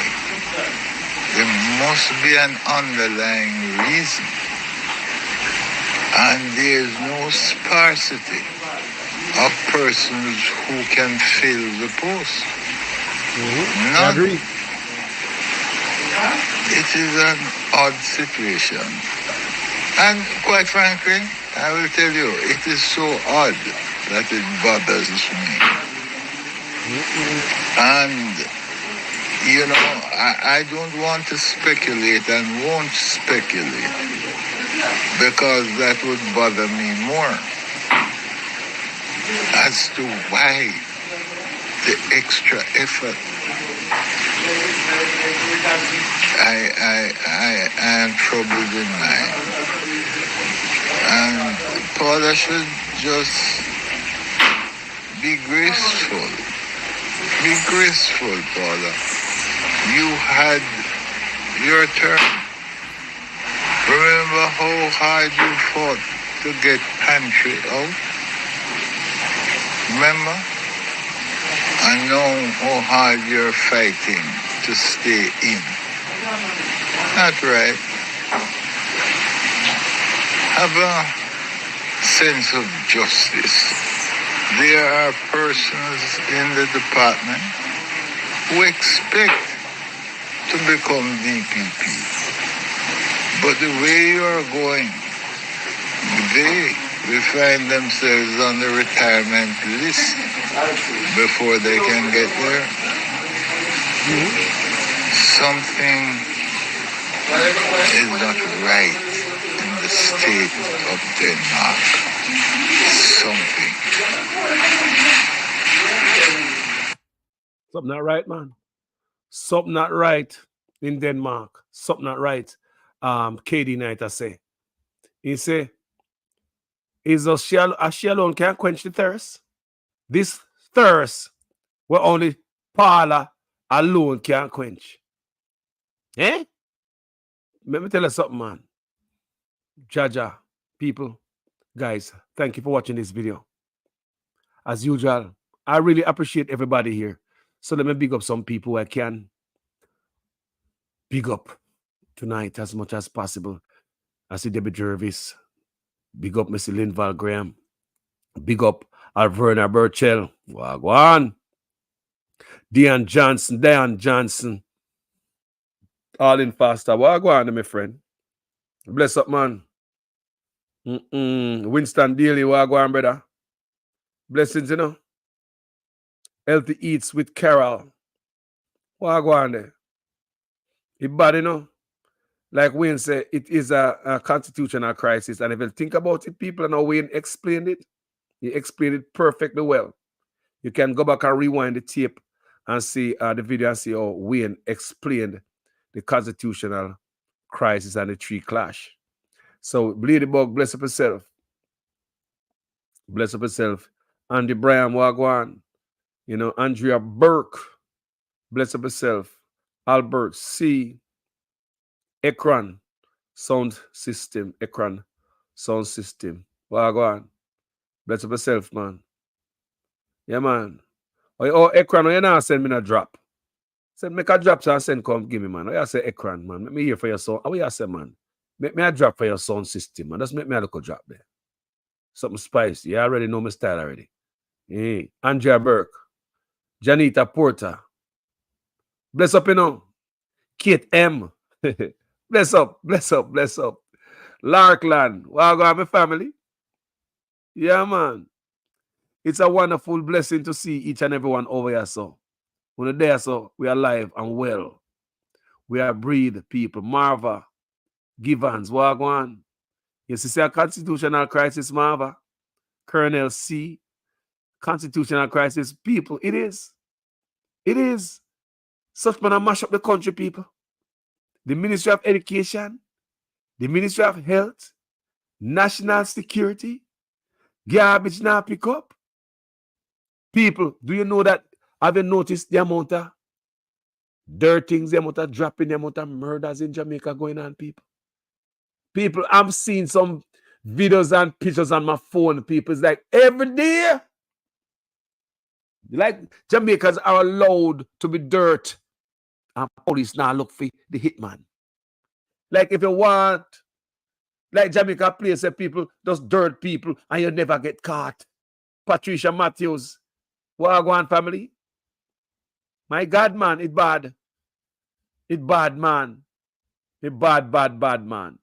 There must be an underlying reason. And there's no sparsity of persons who can fill the post. None. Agree. It is an odd situation. And quite frankly, I will tell you, it is so odd that it bothers me. And, you know, I don't want to speculate and won't speculate, because that would bother me more as to why the extra effort. I am troubled in mind. And Paula should just be graceful. Be graceful, Paula. You had your turn. Remember how hard you fought to get pantry out? Remember? I know how hard you're fighting to stay in. Not right. Have a sense of justice. There are persons in the department who expect to become DPP. But the way you're going, they will find themselves on the retirement list before they can get there. Something is not right in the state of Denmark. Something not right, man. Something not right in Denmark. Something not right. KD Knight, I say. He say, is a she alone can't quench the thirst. This thirst where only Paula alone can quench. Let me tell you something, man. Jaja, people, guys, thank you for watching this video. As usual, I really appreciate everybody here. So let me big up some people I can big up tonight as much as possible. I see Debbie Jervis. Big up Mr. Linval Graham. Big up Alverna Burchell. Wagwan. Dion Johnson. All in faster. What go on, my friend? Bless up, man. Winston Daly, what go on, brother? Blessings, you know. Healthy Eats with Carol. What go on there? It bad, you know. Like Wayne said, it is a constitutional crisis. And if you think about it, people, and how Wayne explained it, he explained it perfectly well. You can go back and rewind the tape and see the video and see how Wayne explained the constitutional crisis and the three clash. So, Bleedy Bug, bless up yourself. Bless up yourself. Andy Bryan, Wagwan. You know, Andrea Burke, bless up yourself. Albert C. Ekran, sound system. Ekran, sound system. Wagwan. Bless up yourself, man. Yeah, man. Oh, Ekran, you not send me a drop. Send make a drop and send come give me, man. Oh, you say Ekran, man. Make me hear for your sound. Oh, you say, man. Make me a drop for your sound system, man. Just make me a little drop there. Something spicy. You already know my style already. Hey. Andrea Burke. Janita Porter. Bless up, you know. Kate M. Bless up. Larkland. Wow, go my family. Yeah, man. It's a wonderful blessing to see each and everyone over here, so. When we're there, so we are alive and well. We are breathe, people. Marva. Givens. Wagwan. You see a constitutional crisis, Marva. Colonel C. Constitutional crisis. People, it is. It is. Such man mash up the country, people. The Ministry of Education, the Ministry of Health, National Security, garbage now pick up. People, do you know that? Have you noticed the amount of dirt things, the amount of dropping, the amount of murders in Jamaica going on, people? People, I'm seeing some videos and pictures on my phone, people. It's like every day. Like Jamaicans are allowed to be dirt. And police now look for the hitman. Like if you want, like Jamaica place people, just dirt people, and you never get caught. Patricia Matthews, Wagwan family. My God, man, it bad. It bad, man. It bad, man.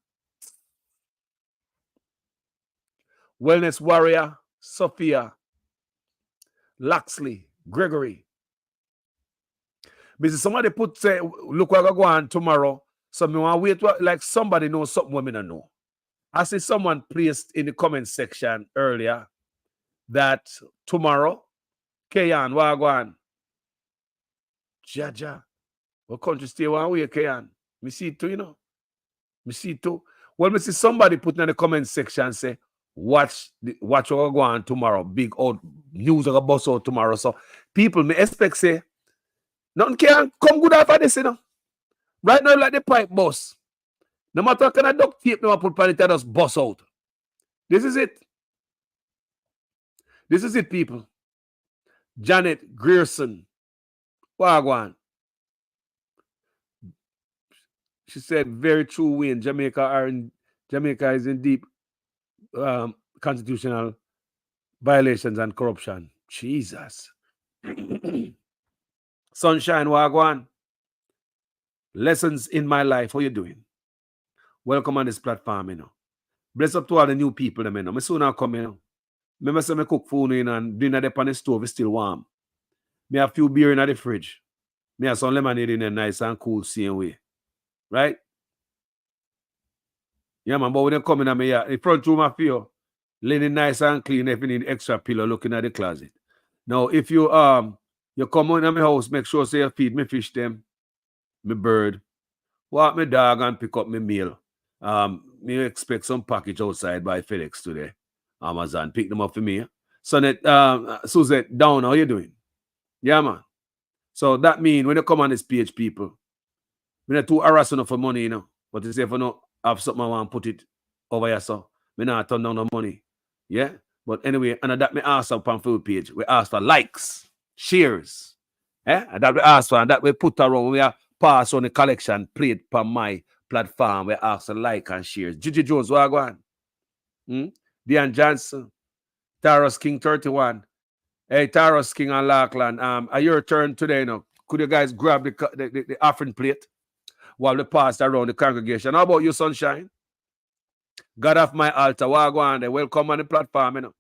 Wellness Warrior, Sophia, Laxley, Gregory. Because somebody say, look what I go on tomorrow. So me want wait like somebody knows something women don't know. I see someone placed in the comment section earlier that tomorrow, Kayan, Wagwan, Jaja, what country stay one way, Kayan? Me see it too, you know. Me see it too. Well, me see somebody put in the comment section say, watch what go on tomorrow. Big old news are bust out tomorrow. So people may expect say, nothing can come good after this, you know. Right now, like the pipe bust. No matter what kind of duct tape no put on it, just bust out. This is it. This is it, people. Janet Grierson. Wagwan. She said, very true, Wayne. Jamaica is in deep constitutional violations and corruption. Jesus. Sunshine, Wagwan. Lessons in my life. How you doing? Welcome on this platform, you know. Bless up to all the new people, you know. I soon now come, you know. Remember, say I cook food, you know, and dinner up on the stove is still warm. Me have a few beer in the fridge. Me have some lemonade in there, nice and cool, same way. Right? Yeah, man, but when they come in, the front room I feel linen nice and clean. If you need extra pillow, looking at the closet. Now, if you come in my house, make sure say you feed me fish them, me bird, walk my dog and pick up my meal. Me expect some package outside by FedEx today. Amazon, pick them up for me. So that Suzette, down, how you doing? Yeah, man. So that means when you come on this page, people, we're not too harassing for money, you know. But if you not have something I want to put it over here, so we not turn down the money. Yeah? But anyway, and that me ask up on food page. We ask for likes, shares. And that we ask for, and that we put around, we are pass on the collection plate on my platform. We ask for like and shares. Gigi Jones, what go on? Dion Johnson, Taros King 31, Hey, Taros King and Lackland, at your turn today, could you guys grab the offering plate while we pass around the congregation? How about you, Sunshine? God off my altar, Wagwan, they welcome on the platform,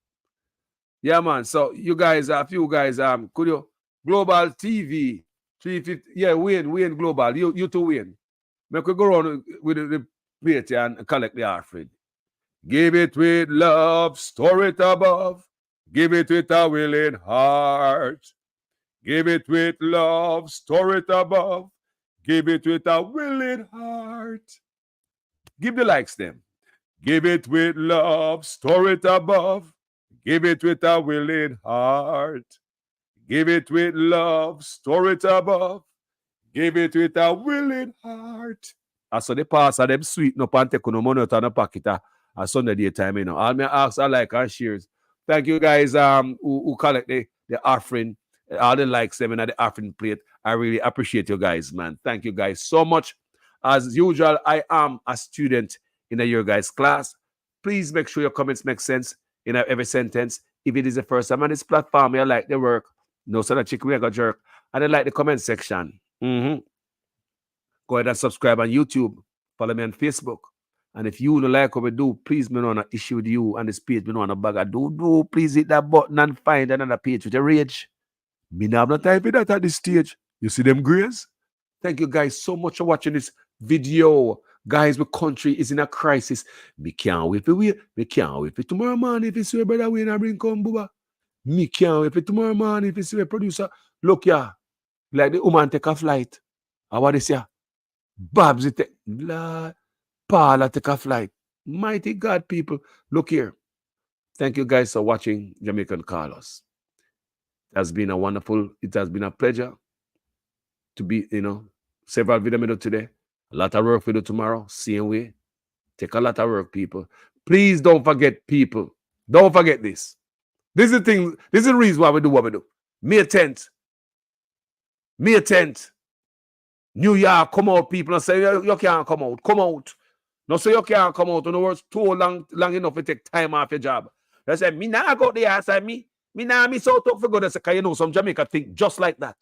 Yeah, man. So you guys, a few guys, could you Global TV 350? Yeah, Wayne Global. You two Wayne. Make we go around with the plate and collect the offering. Give it with love, store it above. Give it with a willing heart. Give it with love, store it above. Give it with a willing heart. Give the likes them. Give it with love, store it above. Give it with a willing heart. Give it with love, store it above. Give it with a willing heart. I saw the pastor them sweeten up and take no money out of the pocket at Sunday daytime, All me ask I like and shares. Thank you guys who collect the offering, all the likes them in the offering plate. I really appreciate you guys, man. Thank you guys so much. As usual, I am a student in your guys' class. Please make sure your comments make sense in every sentence. If it is the first time on this platform, you like the work, no son of chicken, we got jerk, and then like the comment section. Go ahead and subscribe on YouTube. Follow me on Facebook. And if you don't like what we do, please me on an issue with you on this page. Me on a bag of do. Please hit that button and find another page with a rage. Me now have no time for that at this stage. You see them grays? Thank you guys so much for watching this video. Guys, the country is in a crisis. Me can't wait for we. Me can't wait for tomorrow morning if it's your brother Wayne and bring come Booba. Me can't wait for tomorrow morning if it's your producer. Look yeah, like the woman take a flight. How what this yeah? Babs take Paula take a flight. Mighty God, people. Look here. Thank you guys for watching Jamaican Carlos. It has been a pleasure to be, several videos today. A lot of work for you tomorrow. Same way. Take a lot of work, people. Please don't forget, people. Don't forget this. This is the thing. This is the reason why we do what we do. May 10th. New York, come out, people. And say, you can't come out. Come out. No, say you can't come out. In the words, too long enough to take time off your job. They say, me nah go there. I say, me nah miss out for good. I say, some Jamaica think just like that.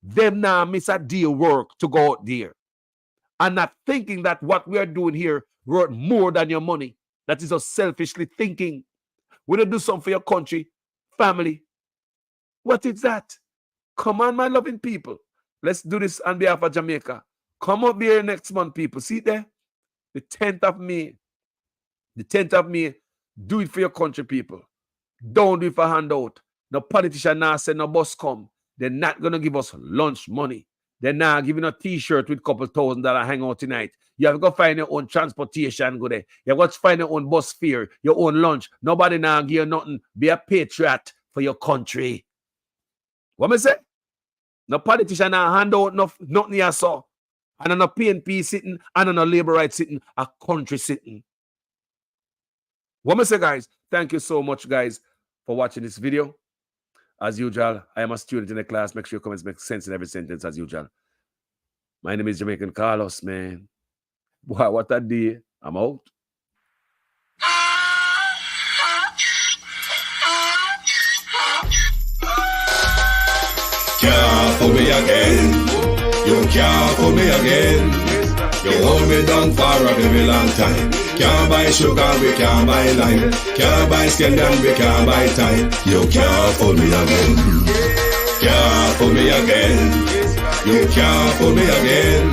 Them nah miss a deal work to go out there. And not thinking that what we are doing here worth more than your money. That is just selfishly thinking. We don't do something for your country, family. What is that? Come on, my loving people. Let's do this on behalf of Jamaica. Come up here next month, people. See there? The 10th of May. The 10th of May. Do it for your country, people. Don't do it for handout. No politician now say no bus come. They're not going to give us lunch money. They're not giving a t-shirt with a couple $1,000 hang out tonight. You have to go find your own transportation, go there. You have to find your own bus fare, your own lunch. Nobody now give you nothing. Be a patriot for your country. What me say? No politician now hand out nothing you saw. And on a PNP sitting, and on a labor rights sitting, a country sitting. What me say, guys? Thank you so much, guys, for watching this video. As usual, I am a student in the class. Make sure your comments make sense in every sentence, as usual. My name is Jamaican Carlos, man. Wow, what a day. I'm out. Can't fool me again. You can't fool me again. You hold me down for a very long time. Can't buy sugar, we can't buy lime. Can't buy scandal, we can't buy time. You can't fool me again. Can't fool me again. You can't fool me again.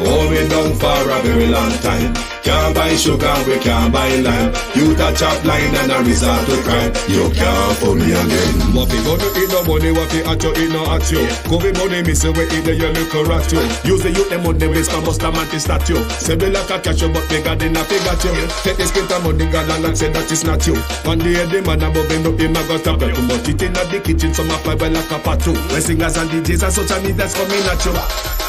Hold me down for a very long time. Can't buy sugar, we can't buy lime. You touch up line and a resort to crime. You can't fool me again. What we gonna eat no money, what we at you, eat no at you. COVID money, miss away, eat the yellow rat you. Use the youth, the money, waste my bust a man to statue. Say we like a catch you, but we got enough, we got you. Take this spit of money, God and say that is not you. One day the man above end up, him a got up. Too much it in the kitchen, some a fiber like a patu. When singers and DJs and social media that's coming at you.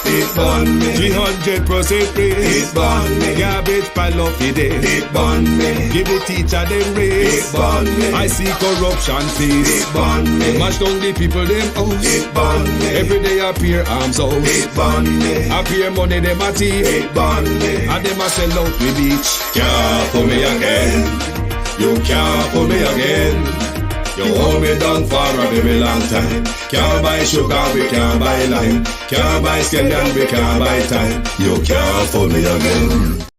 It burn me 300% free. It burn me garbage pile up the day. It burn me give the teacher them raise. It burn me I see corruption face. It burn me mash down the people them house. It burn me every day appear arms out. It burn me appear money them a thief. It burn me and them a sell out the beach. Can't fool me again. You can't fool me again. You hold me down for a very long time. Can't buy sugar, we can't buy lime. Can't buy skin and we can't buy time. You can't fool me again.